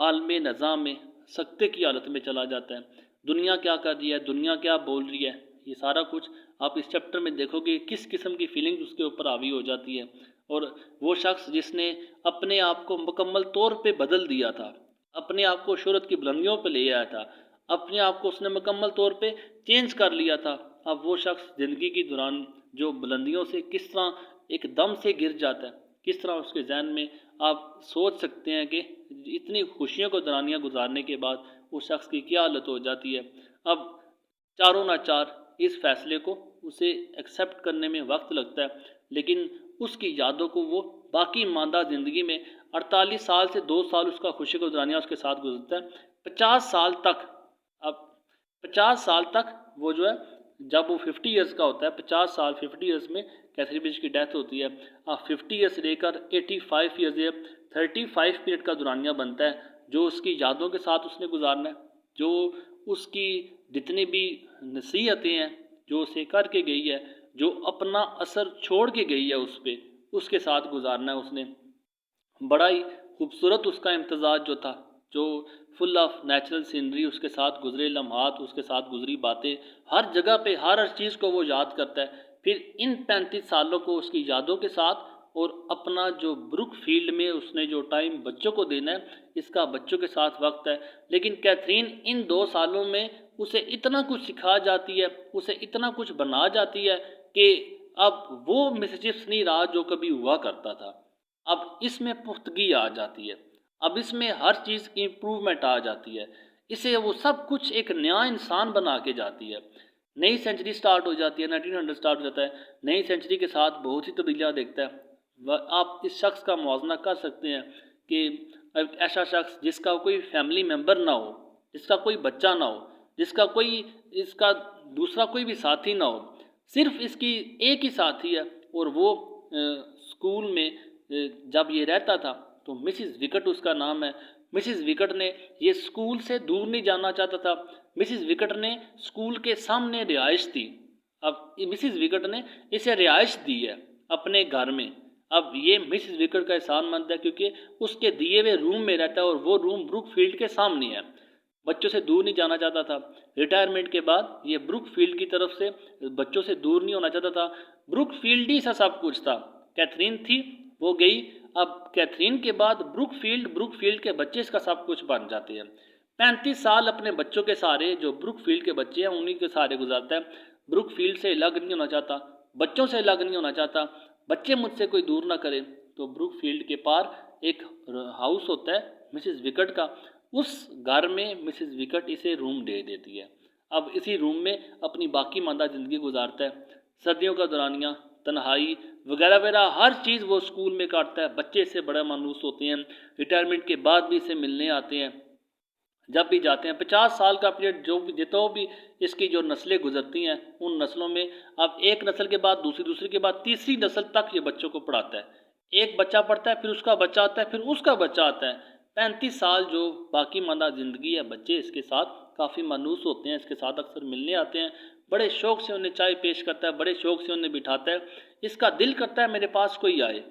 आलम नज़ाम में सख्ते की हालत में चला जाता है। दुनिया क्या कर रही है, दुनिया क्या बोल रही है, ये सारा कुछ आप इस चैप्टर में देखोगे किस किस्म की फीलिंग्स उसके ऊपर हावी हो जाती है। और वो शख्स जिसने अपने आप को मुकम्मल तौर पे बदल दिया था, अपने आप को शोहरत की बुलंदियों पे ले आया था, अपने आप को उसने मुकम्मल तौर पे चेंज कर लिया था, अब वो शख्स ज़िंदगी के दौरान जो बुलंदियों से किस तरह एकदम से गिर जाता है, किस तरह उसके जहन में आप सोच सकते हैं कि इतनी खुशियों को दौरानियाँ गुजारने के बाद उस शख्स की क्या हालत हो जाती है। अब चारों नाचार इस फैसले को उसे एक्सेप्ट करने में वक्त लगता है, लेकिन उसकी यादों को वो बाकी मांदा ज़िंदगी में 48 साल से 2 साल उसका खुशी को दौरानिया उसके साथ गुजरता है। 50 साल तक, अब 50 साल तक वो जो है, जब वो 50 ईयर्स का होता है, 50 साल 50 ईयर्स में कैथरीन ब्रिज की डेथ होती है। 50 ईयर्स से लेकर 85 ईयर्स या 35 पीरियड का दुरानिया बनता है, जो उसकी यादों के साथ उसने गुजारना है, जो उसकी जितनी भी नसीहतें हैं जो उसे करके गई है, जो अपना असर छोड़ के गई है उस पर, उसके साथ गुजारना है उसने। बड़ा ही खूबसूरत उसका इम्तजाज जो था, जो फुल ऑफ नेचुरल सीनरी, उसके साथ गुजरे लम्हात, उसके साथ गुजरी बातें, हर जगह पे हर चीज़ को वो याद करता है। फिर इन 35 सालों को उसकी यादों के साथ और अपना जो ब्रुक फील्ड में उसने जो टाइम बच्चों को देना है, इसका बच्चों के साथ वक्त है। लेकिन कैथरीन इन 2 सालों में उसे इतना कुछ सिखा जाती है, उसे इतना कुछ बना जाती है कि अब वो मिसचिफ्स नहीं रहा जो कभी हुआ करता था। अब इसमें पुख्तगी आ जाती है, अब इसमें हर चीज़ की इम्प्रूवमेंट आ जाती है, इसे वो सब कुछ एक नया इंसान बना के जाती है। नई सेंचुरी स्टार्ट हो जाती है, 1900 स्टार्ट हो जाता है, नई सेंचुरी के साथ बहुत ही तब्दीलियाँ देखता है। आप इस शख्स का मुआवजा कर सकते हैं कि एक ऐसा शख्स जिसका कोई फैमिली मेम्बर ना हो, जिसका कोई बच्चा ना हो, जिसका कोई इसका दूसरा कोई भी साथी ना हो, सिर्फ इसकी एक ही साथी है, और वो स्कूल में जब ये रहता था तो मिसिज़ विकट उसका नाम है। मिसिज़ विकट ने ये स्कूल से दूर नहीं जाना चाहता था। मिसिज़ विकट ने स्कूल के सामने रिहाइश दी। अब मिसिज़ विकट ने इसे रिहाइश दी है अपने घर में। अब ये मिसिज़ विकट का एहसानमंद है क्योंकि उसके दिए हुए रूम में रहता है और वो रूम ब्रुक फील्ड के सामने है। बच्चों से दूर नहीं जाना चाहता था। रिटायरमेंट के बाद ये ब्रुक फील्ड की तरफ से बच्चों से दूर नहीं होना चाहता था। ब्रुक फील्ड ही सा सब कुछ था। कैथरीन थी, वो गई। अब कैथरीन के बाद ब्रुक फील्ड के बच्चे इसका सब कुछ बन जाते हैं। 35 साल अपने बच्चों के सहारे, जो ब्रुक फील्ड के बच्चे हैं उन्हीं के सहारे गुजारता है। ब्रुक फील्ड से अलग नहीं होना चाहता, बच्चों से अलग नहीं होना चाहता, बच्चे मुझसे कोई दूर ना करें। तो ब्रुक फील्ड के पार एक हाउस होता है मिसिज़ विकट का, उस घर में मिसिज़ विकट इसे रूम दे देती है। अब इसी रूम में अपनी बाकी मांदा ज़िंदगी गुजारता है। सर्दियों का दौरानिया, तन्हाई वगैरह वगैरह हर चीज़ वो स्कूल में काटता है। बच्चे इससे बड़ा मानूस होते हैं, रिटायरमेंट के बाद भी इसे मिलने आते हैं। जब भी जाते हैं 50 साल का पीरियड, जो भी जितना भी इसकी जो नस्लें गुजरती हैं, उन नस्लों में अब एक नस्ल के बाद दूसरी के बाद तीसरी नस्ल तक ये बच्चों को पढ़ाता है। एक बच्चा पढ़ता है, फिर उसका बच्चा आता है, फिर उसका बच्चा आता है। 35 साल जो बाकी मांदा ज़िंदगी है, बच्चे इसके साथ काफ़ी मानूस होते हैं, इसके साथ अक्सर मिलने आते हैं। बड़े शौक़ से उन्हें चाय पेश करता है, बड़े शौक़ से उन्हें बिठाता है। इसका दिल करता है मेरे पास कोई आए।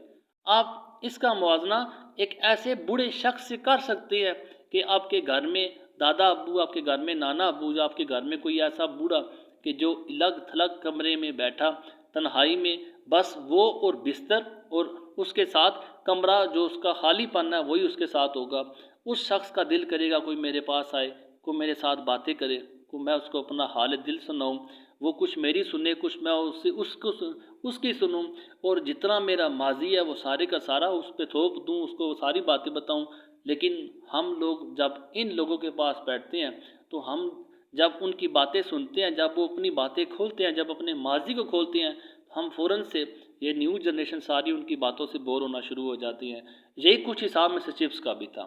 आप इसका मुवाजना एक ऐसे बूढ़े शख्स से कर सकते हैं कि आपके घर में दादा अब्बू, आपके घर में नाना अब्बू, या आपके घर में कोई ऐसा बूढ़ा कि जो अलग थलग कमरे में बैठा तन्हाई में, बस वो और बिस्तर और उसके साथ कमरा जो उसका खालीपन है वही उसके साथ होगा। उस शख्स का दिल करेगा कोई मेरे पास आए, कोई मेरे साथ बातें करे, को मैं उसको अपना हाल दिल सुनाऊं, वो कुछ मेरी सुने, कुछ मैं उससे उसकी सुनूं, और जितना मेरा माजी है वो सारे का सारा उस पर थोप दूं, उसको वो सारी बातें बताऊं। लेकिन हम लोग जब इन लोगों के पास बैठते हैं तो हम जब उनकी बातें सुनते हैं, जब वो अपनी बातें खोलते हैं, जब अपने माजी को खोलते हैं, हम फ़ौरन से ये न्यू जनरेशन सारी उनकी बातों से बोर होना शुरू हो जाती है। यही कुछ हिसाब में चिप्स का भी था।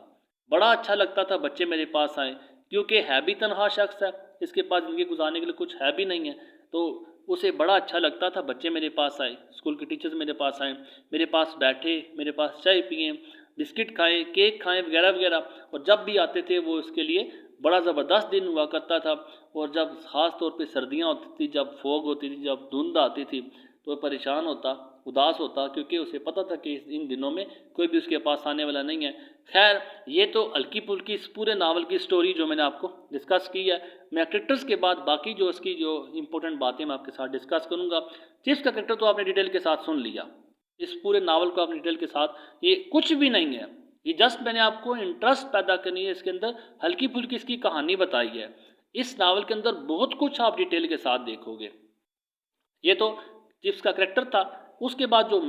बड़ा अच्छा लगता था बच्चे मेरे पास आए, क्योंकि है भी तनहा शख्स है, इसके पास ज़िंदगी गुजारने के लिए कुछ है भी नहीं है, तो उसे बड़ा अच्छा लगता था बच्चे मेरे पास आए, स्कूल के टीचर्स मेरे पास आए, मेरे पास बैठे, मेरे पास चाय पिए, बिस्किट खाएं, केक खाएं वगैरह वगैरह। और जब भी आते थे वो इसके लिए बड़ा ज़बरदस्त दिन हुआ करता था। और जब ख़ास तौर पे सर्दियां होती थी, जब फॉग होती थी, जब धुंध आती थी, तो परेशान होता, उदास होता, क्योंकि उसे पता था कि इन दिनों में कोई भी उसके पास आने वाला नहीं है। खैर, ये तो हल्की फुल्की इस पूरे नावल की स्टोरी जो मैंने आपको डिस्कस की है। मैं कैरेक्टर्स के बाद बाकी जो इसकी जो इंपॉर्टेंट बातें मैं आपके साथ डिस्कस करूँगा। चिप्स का कैरेक्टर तो आपने डिटेल के साथ सुन लिया, इस पूरे नावल को आपने डिटेल के साथ, ये कुछ भी नहीं है, ये जस्ट मैंने आपको इंटरेस्ट पैदा करनी है, इसके अंदर हल्की फुल्की इसकी कहानी बताई है। इस नावल के अंदर बहुत कुछ आप डिटेल के साथ देखोगे। ये तो चिप्स का करेक्टर था। उसके बाद जो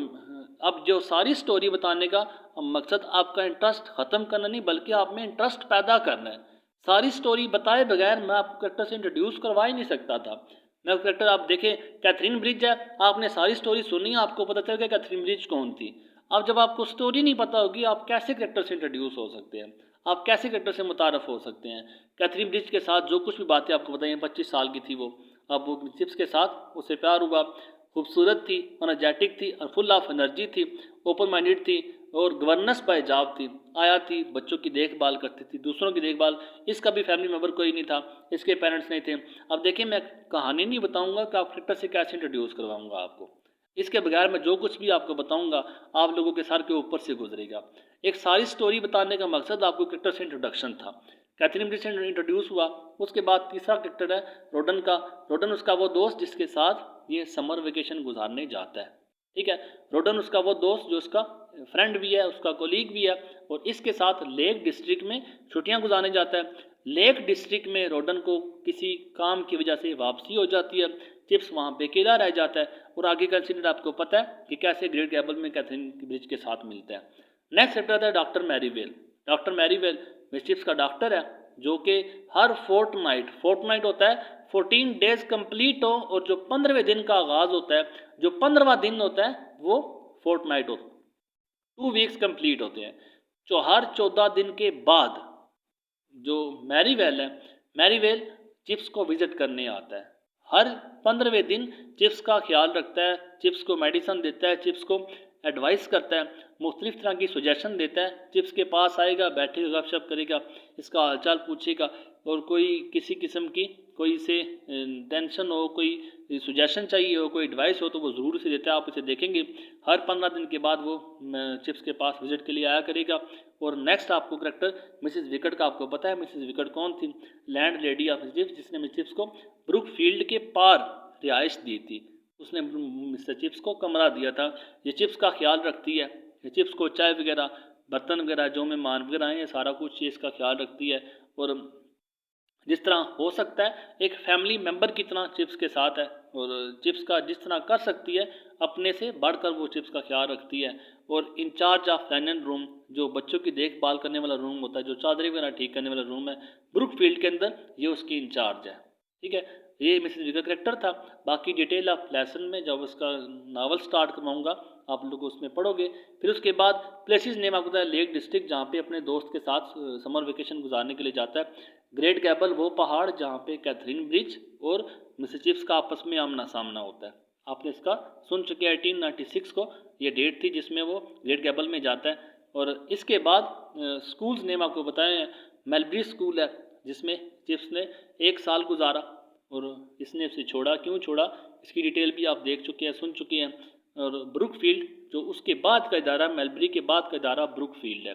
अब जो सारी स्टोरी बताने का मकसद आपका इंटरेस्ट ख़त्म करना नहीं, बल्कि आप में इंटरेस्ट पैदा करना है। सारी स्टोरी बताए बगैर मैं आपको कैरेक्टर से इंट्रोड्यूस करवा ही नहीं सकता था। मैं कैरेक्टर आप देखें, कैथरीन ब्रिज है, आपने सारी स्टोरी सुनी, आपको पता चल गया कैथरीन ब्रिज कौन थी। अब जब आपको स्टोरी नहीं पता होगी, आप कैसे कैरेक्टर से इंट्रोड्यूस हो सकते हैं, आप कैसे कैरेक्टर से मुतारफ़ हो सकते हैं। कैथरीन ब्रिज के साथ जो कुछ भी बातें आपको बताइए, 25 साल की थी वो, अब वो चिप्स के साथ उससे प्यार हुआ, खूबसूरत थी, एनर्जेटिक थी और फुल ऑफ एनर्जी थी, ओपन माइंडेड थी और गवर्नेंस बाय जॉब थी, आया थी, बच्चों की देखभाल करती थी, दूसरों की देखभाल। इसका भी फैमिली मेम्बर कोई नहीं था, इसके पेरेंट्स नहीं थे। अब देखिए, मैं कहानी नहीं बताऊंगा कि आप कैरेक्टर से कैसे इंट्रोड्यूस करवाऊंगा आपको, इसके बगैर मैं जो कुछ भी आपको बताऊंगा आप लोगों के सर के ऊपर से गुजरेगा। एक सारी स्टोरी बताने का मकसद आपको कैरेक्टर से इंट्रोडक्शन था। कैथरीन ब्रिज से इंट्रोड्यूस हुआ, उसके बाद तीसरा कैरेक्टर है रोडन का। रोडन उसका वो दोस्त जिसके साथ ये समर वेकेशन गुजारने जाता है। ठीक है, रोडन उसका वो दोस्त जो उसका फ्रेंड भी है, उसका कोलीग भी है, और इसके साथ लेक डिस्ट्रिक्ट में छुट्टियां गुजारने जाता है। लेक डिस्ट्रिक्ट में रोडन को किसी काम की वजह से वापसी हो जाती है, चिप्स वहाँ पे अकेला रह जाता है, और आगे का इंसिडेंट आपको पता है कि कैसे ग्रेट गैबल में कैथरीन ब्रिज के साथ मिलता है। नेक्स्ट चैप्टर है डॉक्टर मैरीवेल। डॉक्टर मैरीवेल चिप्स का डॉक्टर है, जो कि हर फोर्टनाइट होता है, 14 डेज कंप्लीट हो, और जो 15वें दिन का आगाज होता है, जो 15वां दिन होता है वो फोर्टनाइट होता है, 2 वीक्स कंप्लीट होते हैं। जो हर 14 दिन के बाद जो मैरीवेल है, मैरीवेल चिप्स को विजिट करने आता है। हर 15वें दिन चिप्स का ख्याल रखता है, चिप्स को मेडिसन देता है, चिप्स को एडवाइस करता है, मुख्तलिफ तरह की सजेशन देता है। चिप्स के पास आएगा, बैठेगा, गपशप करेगा, इसका हालचाल पूछेगा, और कोई किसी किस्म की कोई से टेंशन हो, कोई सजेशन चाहिए हो, कोई एडवाइस हो, तो वो ज़रूर से देता है। आप इसे देखेंगे हर 15 दिन के बाद वो चिप्स के पास विजिट के लिए आया करेगा। और नेक्स्ट आपको करेक्टर मिसेस विकेट का आपको पता है, मिसेस विकेट कौन थी? लैंड लेडी ऑफ चिप्स, जिसने मिस चिप्स को ब्रुक फील्ड के पार रिहाइश दी थी। उसने मिस्टर चिप्स को कमरा दिया था। ये चिप्स का ख्याल रखती है, ये चिप्स को चाय वगैरह, बर्तन वगैरह जो मेहमान वगैरह आए हैं, सारा कुछ इसका ख्याल रखती है। और जिस तरह हो सकता है एक फैमिली मेम्बर की तरह चिप्स के साथ है, और चिप्स का जिस तरह कर सकती है अपने से बढ़कर वो चिप्स का ख्याल रखती है। और इंचार्ज ऑफ लाइनन रूम, जो बच्चों की देखभाल करने वाला रूम होता है, जो चादरें वगैरह ठीक करने वाला रूम है ब्रुक फील्ड के अंदर, ये उसकी इंचार्ज है। ठीक है, ये मिसेस विकेट करेक्टर था। बाकी डिटेल ऑफ लेसन में जब उसका नावल स्टार्ट करवाऊंगा आप लोग उसमें पढ़ोगे। फिर उसके बाद प्लेसेस नेम आपको बताया, लेक डिस्ट्रिक्ट जहाँ पे अपने दोस्त के साथ समर वेकेशन गुजारने के लिए जाता है। ग्रेट गैबल वो पहाड़ जहाँ पे कैथरीन ब्रिज और मिसेस चिप्स का आपस में आमना सामना होता है। आपने इसका सुन चुके हैं, 1896 को ये डेट थी जिसमें वो ग्रेट गैबल में जाता है। और इसके बाद स्कूल्स नेम आपको बताए हैं। मेलब्री स्कूल है जिसमें चिप्स ने 1 साल गुजारा, और इसने उसे छोड़ा, क्यों छोड़ा इसकी डिटेल भी आप देख चुके हैं, सुन चुके हैं। और ब्रुक फील्ड जो उसके बाद का इदारा, मेलब्री के बाद का इदारा ब्रुक फील्ड है।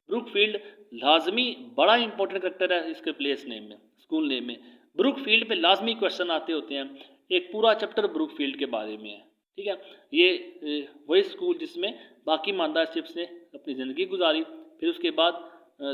ब्रुक फील्ड लाजमी बड़ा इंपॉर्टेंट करेक्टर है इसके प्लेस नेम में, स्कूल नेम में। ब्रुक फील्ड पे लाजमी क्वेश्चन आते होते हैं, एक पूरा चैप्टर ब्रुक फील्ड के बारे में है। ठीक है, ये वही स्कूल जिसमें बाकी मानदार चिप्स ने अपनी ज़िंदगी गुजारी। फिर उसके बाद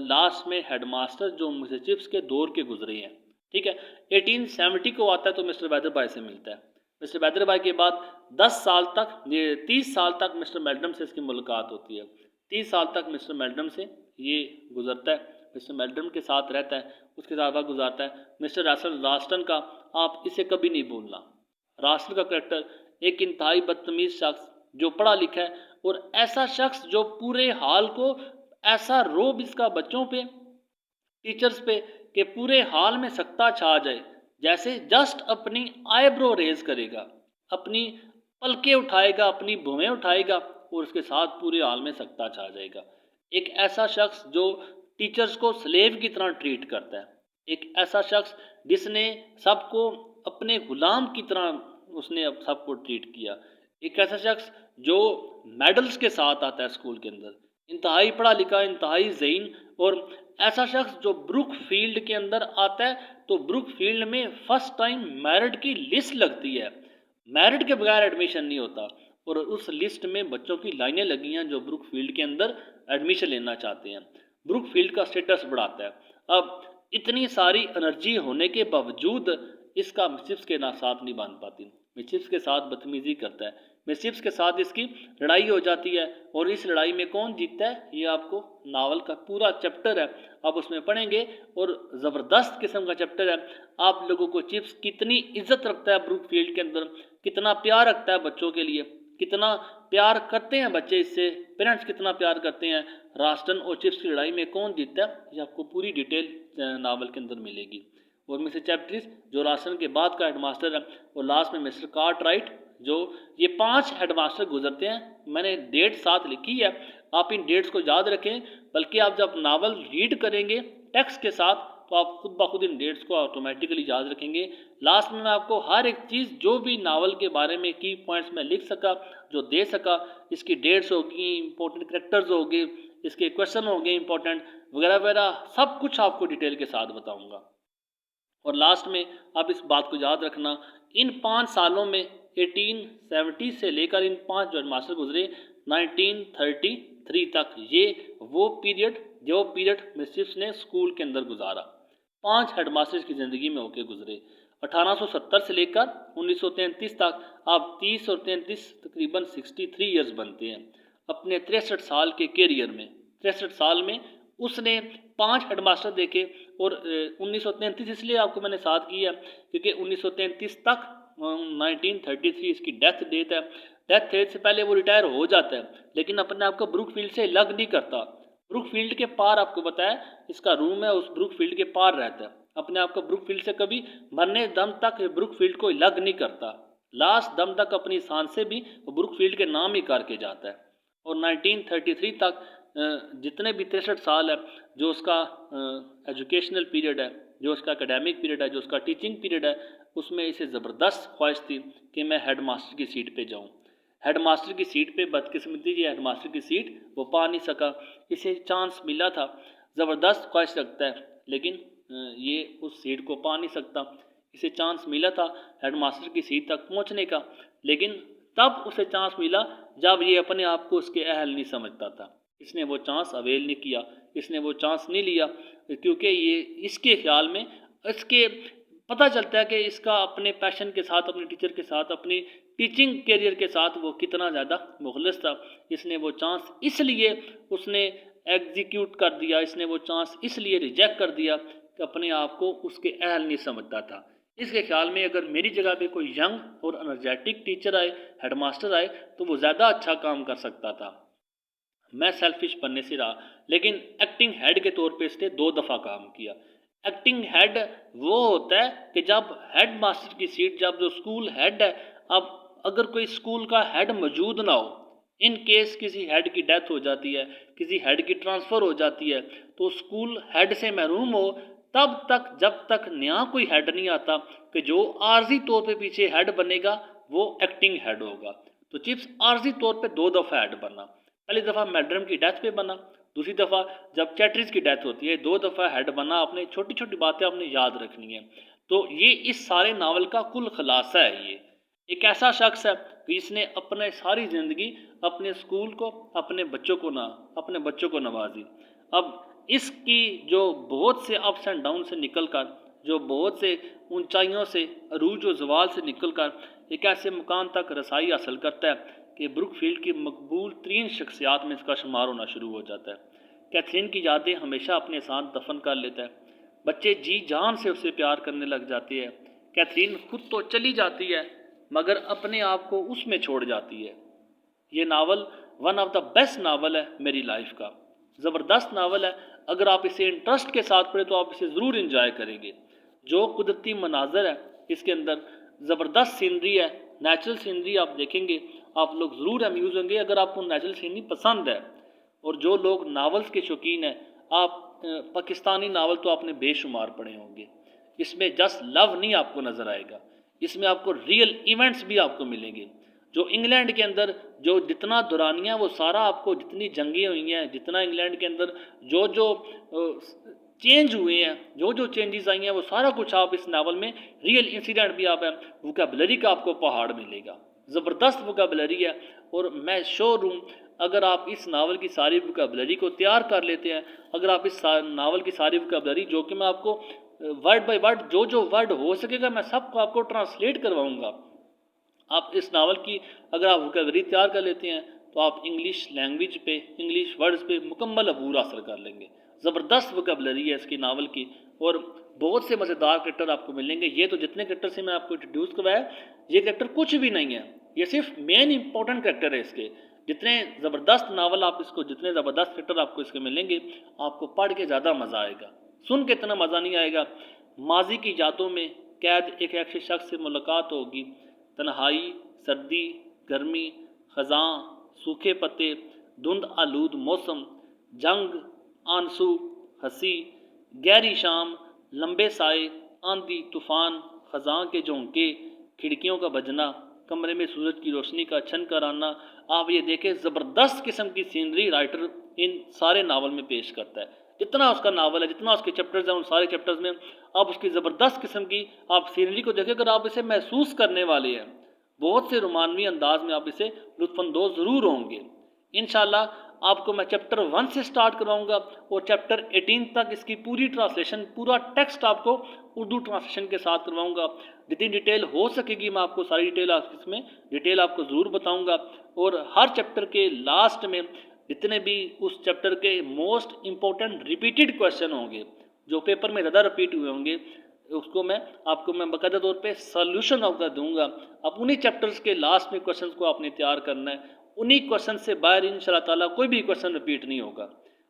लास्ट में हेडमास्टर जो मिस्टर चिप्स के दौर के गुजरे हैं। ठीक है, 1870 को आता है तो मिस्टर वैदर बाय से मिलता है। मिस्टर वैदर बाय के बाद 10 साल तक, ये 30 साल तक मिस्टर मेल्डम से इसकी मुलाकात होती है। 30 साल तक मिस्टर मेल्डम से ये गुजरता है, मिस्टर मेल्डम के साथ रहता है, उसके साथ वक्त गुजारता है। मिस्टर रसल रास्टन का आप इसे कभी नहीं भूलना। रास्टन का करेक्टर एक इंतहाई बदतमीज़ शख्स जो पढ़ा लिखा है, और ऐसा शख्स जो पूरे हाल को ऐसा रोब इसका बच्चों पे, टीचर्स पे, कि पूरे हाल में सख्ता छा जाए। जैसे जस्ट अपनी आईब्रो रेज करेगा, अपनी पलके उठाएगा, अपनी भुवें उठाएगा, और उसके साथ पूरे हाल में सख्ता छा जाएगा। एक ऐसा शख्स जो टीचर्स को स्लेव की तरह ट्रीट करता है, एक ऐसा शख्स जिसने सबको अपने गुलाम की तरह उसने अब सबको ट्रीट किया, एक ऐसा शख्स जो मेडल्स के साथ आता है स्कूल के अंदर, इंतहाई पढ़ा लिखा, इंतहाई ज़हीन। और ऐसा शख्स जो ब्रुक फील्ड के अंदर आता है तो ब्रुक फील्ड में फर्स्ट टाइम मेरिट की लिस्ट लगती है, मेरिट के बगैर एडमिशन नहीं होता, और उस लिस्ट में बच्चों की लाइनें लगी हैं जो ब्रुक फील्ड के अंदर एडमिशन लेना चाहते हैं। ब्रुक फील्ड का स्टेटस बढ़ाता है। अब इतनी सारी एनर्जी होने के बावजूद इसका मिसिप्स के ना साथ नहीं बांध पाती, मिसिप्स के साथ बदतमीजी करता है। मिसचिप्स के साथ इसकी लड़ाई हो जाती है और इस लड़ाई में कौन जीतता है ये आपको नावल का पूरा चैप्टर है आप उसमें पढ़ेंगे और ज़बरदस्त किस्म का चैप्टर है। आप लोगों को चिप्स कितनी इज्जत रखता है ब्रूकफील्ड के अंदर, कितना प्यार रखता है बच्चों के लिए, कितना प्यार करते हैं बच्चे इससे, पेरेंट्स कितना प्यार करते हैं, रास्टन और चिप्स की लड़ाई में कौन जीतता है ये आपको पूरी डिटेल नावल के अंदर मिलेगी। और मिस्टर चैप्टरिस जो रास्टन के बाद का हेडमास्टर है और लास्ट में मिस्टर कार्टराइट, जो ये 5 हेडमास्टर गुजरते हैं। मैंने डेट साथ लिखी है, आप इन डेट्स को याद रखें, बल्कि आप जब नावल रीड करेंगे टेक्स्ट के साथ तो आप खुद ब खुद इन डेट्स को ऑटोमेटिकली याद रखेंगे। लास्ट में मैं आपको हर एक चीज़ जो भी नावल के बारे में की पॉइंट्स में लिख सका, जो दे सका, इसकी डेट्स होगी, इंपॉर्टेंट करेक्टर्स होंगे, इसके क्वेश्चन होंगे इंपॉर्टेंट वगैरह वगैरह, सब कुछ आपको डिटेल के साथ बताऊँगा। और लास्ट में आप इस बात को याद रखना, इन 5 सालों में 1870 से लेकर इन 5 जो हेडमास्टर गुजरे 1933 तक, ये वो पीरियड जो पीरियड मिसचिप्स ने स्कूल के अंदर गुजारा 5 हेडमास्टर्स की ज़िंदगी में होके गुजरे। 1870 से लेकर 1933 तक आप 30 और 33 तकरीबन 63 ईयर्स बनते हैं अपने 63 साल के कैरियर में। 63 साल में उसने 5 हेडमास्टर देखे और 1933 इसलिए आपको मैंने साथ किया क्योंकि 1933 तक 1933 इसकी डेथ डेट है। डेथ डेट से पहले वो रिटायर हो जाता है, लेकिन अपने आप को ब्रूकफील्ड से अलग नहीं करता। ब्रूकफील्ड के पार आपको बताया इसका रूम है, उस ब्रूकफील्ड के पार रहता है। अपने आप को ब्रूकफील्ड से कभी मरने दम तक ब्रूकफील्ड को अलग नहीं करता। लास्ट दम तक अपनी सांस से भी वो ब्रूकफील्ड के नाम ही करके जाता है। और 1933 तक जितने भी 63 साल है जो उसका एजुकेशनल पीरियड है, जो उसका एकेडमिक पीरियड है, जो उसका टीचिंग पीरियड है, उसमें इसे ज़बरदस्त ख्वाहिश थी कि मैं हेड मास्टर की सीट पे जाऊं। हेड मास्टर की सीट पे बदकिस्मती ये हेड मास्टर की सीट वो पा नहीं सका। इसे चांस मिला था, ज़बरदस्त ख्वाहिश रखता है, लेकिन ये उस सीट को पा नहीं सकता। इसे चांस मिला था हेड मास्टर की सीट तक पहुंचने का, लेकिन तब उसे चांस मिला जब ये अपने आप को उसके अहल नहीं समझता था। इसने वो चांस अवेल नहीं किया, इसने वो चांस नहीं लिया, क्योंकि ये इसके ख्याल में इसके पता चलता है कि इसका अपने पैशन के साथ, अपने टीचर के साथ, अपनी टीचिंग करियर के साथ वो कितना ज़्यादा मुखलिस था। इसने वो चांस इसलिए उसने एग्जीक्यूट कर दिया, इसने वो चांस इसलिए रिजेक्ट कर दिया कि अपने आप को उसके अहल नहीं समझता था। इसके ख्याल में अगर मेरी जगह पे कोई यंग और एनर्जेटिक टीचर आए, हेडमास्टर आए, तो वो ज़्यादा अच्छा काम कर सकता था। मैं सेल्फिश बनने से रहा, लेकिन एक्टिंग हेड के तौर पे इसने 2 दफ़ा काम किया। एक्टिंग हेड वो होता है कि जब हेड मास्टर की सीट, जब जो स्कूल हेड है, अब अगर कोई स्कूल का हेड मौजूद ना हो, इन केस किसी हेड की डेथ हो जाती है, किसी हेड की ट्रांसफ़र हो जाती है, तो स्कूल हेड से महरूम हो तब तक, जब तक नया कोई हेड नहीं आता कि जो आर्जी तौर पे पीछे हेड बनेगा वो एक्टिंग हेड होगा। तो चिप्स आर्जी तौर पे 2 दफ़ा हेड बना। पहली दफ़ा मैडम की डेथ पे बना, दूसरी दफ़ा जब चैटरिस की डेथ होती है, 2 दफ़ा हेड बना। अपने छोटी छोटी बातें आपने याद रखनी है। तो ये इस सारे नावल का कुल खुलासा है। ये एक ऐसा शख्स है जिसने अपने सारी ज़िंदगी अपने स्कूल को, अपने बच्चों को नवाजी। अब इसकी जो बहुत से अप्स एंड डाउन से निकल कर, जो बहुत से ऊंचाइयों से, अरूज व ज़वाल से निकल कर एक ऐसे मुकाम तक रसाई हासिल करता है कि ब्रूकफील्ड की मकबूल तरीन शख्सियात में इसका शुमार होना शुरू हो जाता है। कैथरीन की यादें हमेशा अपने साथ दफन कर लेता है। बच्चे जी जान से उससे प्यार करने लग जाते हैं। कैथरीन खुद तो चली जाती है मगर अपने आप को उसमें छोड़ जाती है। ये novel one of the best novel है मेरी लाइफ का, ज़बरदस्त नावल है। अगर आप इसे इंटरेस्ट के साथ पढ़ें तो आप इसे ज़रूर इंजॉय करेंगे। जो कुदरती मनाजर है इसके अंदर, ज़बरदस्त सीनरी है, नेचुरल सीनरी आप देखेंगे आप लोग ज़रूर अम्यूज़ होंगे अगर आपको नेचुरल सीनरी पसंद है। और जो लोग नावल्स के शौकीन हैं, आप पाकिस्तानी नावल तो आपने बेशुमार पढ़े होंगे। इसमें जस्ट लव नहीं आपको नज़र आएगा, इसमें आपको रियल इवेंट्स भी आपको मिलेंगे। जो इंग्लैंड के अंदर जो जितना दुरानियाँ वो सारा आपको, जितनी जंगें हुई हैं, जितना इंग्लैंड के अंदर जो जो चेंज हुए हैं, जो जो चेंजेस आई हैं, वो सारा कुछ आप इस नावल में रियल इंसिडेंट भी आप वोकैबुलरी का आपको पहाड़ मिलेगा। ज़बरदस्त वोकैबुलरी है। और मैं श्योर हूँ अगर आप इस नावल की सारी वोकैबुलरी को तैयार कर लेते हैं, अगर आप इस नावल की सारी वोकैबुलरी, जो कि मैं आपको वर्ड बाय वर्ड जो जो वर्ड हो सकेगा मैं सबको आपको ट्रांसलेट करवाऊँगा, आप इस नावल की अगर आप वोकैबुलरी तैयार कर लेते हैं तो आप इंग्लिश लैंग्वेज पे, इंग्लिश वर्ड्स पे मुकम्मल अबूर हासिल कर लेंगे। ज़बरदस्त वोकैबुलरी है इसकी नावल की और बहुत से मज़ेदार कैरेक्टर आपको मिलेंगे। ये तो जितने कैरेक्टर से मैं आपको इंट्रोड्यूस करवाया, ये कैरेक्टर कुछ भी नहीं है, ये सिर्फ मेन इंपॉर्टेंट कैरेक्टर है इसके। जितने ज़बरदस्त नावल आप इसको, जितने ज़बरदस्त कैरेक्टर आपको इसके मिलेंगे, आपको पढ़ के ज़्यादा मज़ा आएगा, सुन के इतना मज़ा नहीं आएगा। माजी की यादों में कैद एक ऐसे शख्स से मुलाकात होगी, तन्हाई, सर्दी, गर्मी, ख़ज़ां, सूखे पत्ते, धुंध आलूद मौसम, जंग, आंसू, हंसी, गहरी शाम, लंबे साए, आंधी तूफान, ख़ज़ां के झोंके, खिड़कियों का बजना, कमरे में सूरज की रोशनी का छन कर आना। आप ये देखें ज़बरदस्त किस्म की सीनरी राइटर इन सारे नावल में पेश करता है। जितना उसका नावल है, जितना उसके चैप्टर्स हैं, उन सारे चैप्टर्स में आप उसकी ज़बरदस्त किस्म की आप सीनरी को देखें, अगर आप इसे महसूस करने वाले हैं, बहुत से रोमानवी अंदाज में आप इसे लुत्फ़अंदोज़ ज़रूर होंगे। इंशाल्लाह आपको मैं चैप्टर 1 से स्टार्ट करवाऊंगा और चैप्टर 18 तक इसकी पूरी ट्रांसलेशन, पूरा टेक्स्ट आपको उर्दू ट्रांसलेशन के साथ करवाऊंगा। जितनी डिटेल हो सकेगी मैं आपको सारी डिटेल इसमें डिटेल आपको ज़रूर बताऊंगा। और हर चैप्टर के लास्ट में जितने भी उस चैप्टर के मोस्ट इम्पोर्टेंट रिपीटेड क्वेश्चन होंगे, जो पेपर में ज़्यादा रिपीट हुए होंगे, उसको मैं आपको बाकायदा तौर पे सॉल्यूशन आपका दूंगा। अब उन्हीं चैप्टर्स के लास्ट में क्वेश्चंस को आपने तैयार करना है, उन्हीं क्वेश्चन से बाहर इंशाल्लाह ताला कोई भी क्वेश्चन रिपीट नहीं होगा।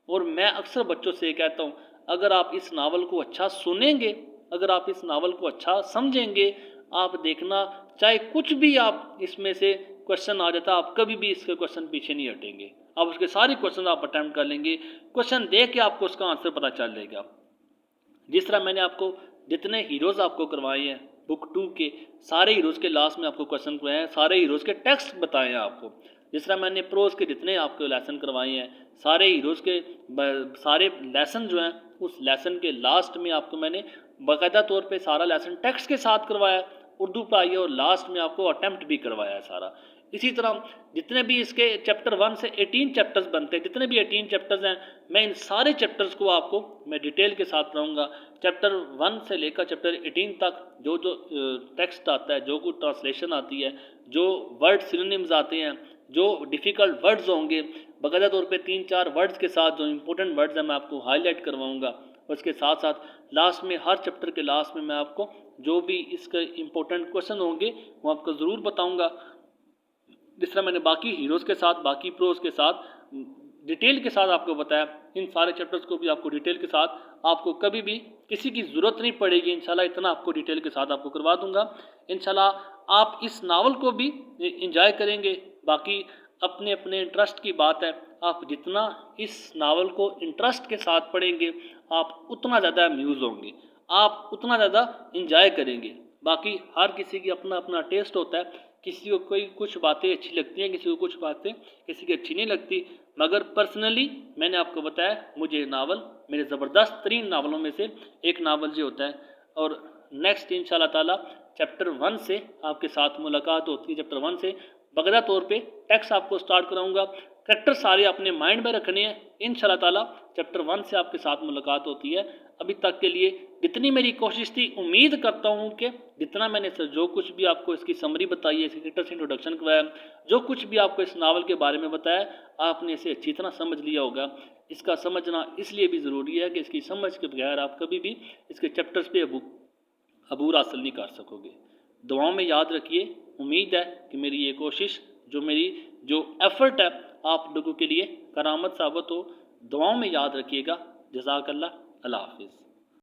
और मैं अक्सर बच्चों से कहता हूँ, अगर आप इस नावल को अच्छा सुनेंगे, अगर आप इस नावल को अच्छा समझेंगे, आप देखना चाहे कुछ भी आप इसमें से क्वेश्चन आ जाता, आप कभी भी इसके क्वेश्चन पीछे नहीं हटेंगे। आप उसके सारे क्वेश्चन आप अटैम्प्ट कर लेंगे, क्वेश्चन देख के आपको उसका आंसर पता चल जाएगा। जिस तरह मैंने आपको जितने हीरोज़ आपको करवाए हैं बुक 2 के, सारे हीरोज़ के लास्ट में आपको क्वेश्चन करवाए हैं, सारे हीरोज़ के टेक्स्ट बताए हैं आपको। जिस तरह मैंने प्रोज के जितने आपको लेसन करवाए हैं, सारे हीरोज़ के सारे लेसन जो हैं, उस लेसन के लास्ट में आपको मैंने बाकायदा तौर पे सारा लेसन टेक्स्ट के साथ करवाया, उर्दू पढ़ाई है और लास्ट में आपको अटैम्प्ट भी करवाया है सारा। इसी तरह जितने भी इसके चैप्टर 1 से 18 चैप्टर्स बनते हैं, जितने भी 18 चैप्टर्स हैं, मैं इन सारे चैप्टर्स को आपको मैं डिटेल के साथ पढ़ाऊँगा। चैप्टर 1 से लेकर चैप्टर 18 तक जो जो टेक्स्ट आता है, जो कुछ ट्रांसलेशन आती है, जो वर्ड सिनोनिम्स आते हैं, जो डिफ़िकल्ट वर्ड्स होंगे, बाकायदा तौर पे 3-4 वर्ड्स के साथ जो इंपॉर्टेंट वर्ड्स हैं मैं आपको हाईलाइट करवाऊँगा। उसके साथ साथ लास्ट में, हर चैप्टर के लास्ट में मैं आपको जो भी इसके इंपॉर्टेंट क्वेश्चन होंगे वो आपको ज़रूर बताऊँगा। जिस तरह मैंने बाकी हीरोज़ के साथ, बाकी प्रोज के साथ डिटेल के साथ आपको बताया, इन सारे चैप्टर्स को भी आपको डिटेल के साथ, आपको कभी भी किसी की ज़रूरत नहीं पड़ेगी इंशाल्लाह, इतना आपको डिटेल के साथ आपको करवा दूंगा। इंशाल्लाह आप इस नावल को भी इंजॉय करेंगे। बाकी अपने अपने इंटरेस्ट की बात है, आप जितना इस नावल को इंटरेस्ट के साथ पढ़ेंगे, आप उतना ज़्यादा अम्यूज़ होंगे, आप उतना ज़्यादा इंजॉय करेंगे। बाकी हर किसी की अपना अपना टेस्ट होता है, किसी को कोई कुछ बातें अच्छी लगती हैं, किसी को कुछ बातें किसी की अच्छी नहीं लगती। मगर पर्सनली मैंने आपको बताया, मुझे नावल मेरे ज़बरदस्त तरीन नावलों में से एक नावल जो होता है। और नेक्स्ट इंशाल्लाह ताला चैप्टर 1 से आपके साथ मुलाकात होती है। चैप्टर 1 से बाकायदा तौर पे टेक्स्ट आपको स्टार्ट कराऊंगा, कैरेक्टर सारे अपने माइंड में रखने हैं। इंशाल्लाह ताला चैप्टर 1 से आपके साथ मुलाकात होती है। अभी तक के लिए जितनी मेरी कोशिश थी, उम्मीद करता हूँ कि जितना मैंने जो कुछ भी आपको इसकी समरी बताई है, इसके कैरेक्टर से इंट्रोडक्शन करवाया, जो कुछ भी आपको इस नावल के बारे में बताया, आपने इसे अच्छी तरह समझ लिया होगा। इसका समझना इसलिए भी ज़रूरी है कि इसकी समझ के बगैर आप कभी भी इसके चैप्टर्स पे अबूर हासिल नहीं कर सकोगे। दुआओं में याद रखिए। उम्मीद है कि मेरी ये कोशिश, मेरी जो एफ़र्ट है, आप लोगों के लिए करामत साबित हो। दुआओं में याद रखिएगा। जज़ाकल्लाह। अल्लाह हाफ़िज़।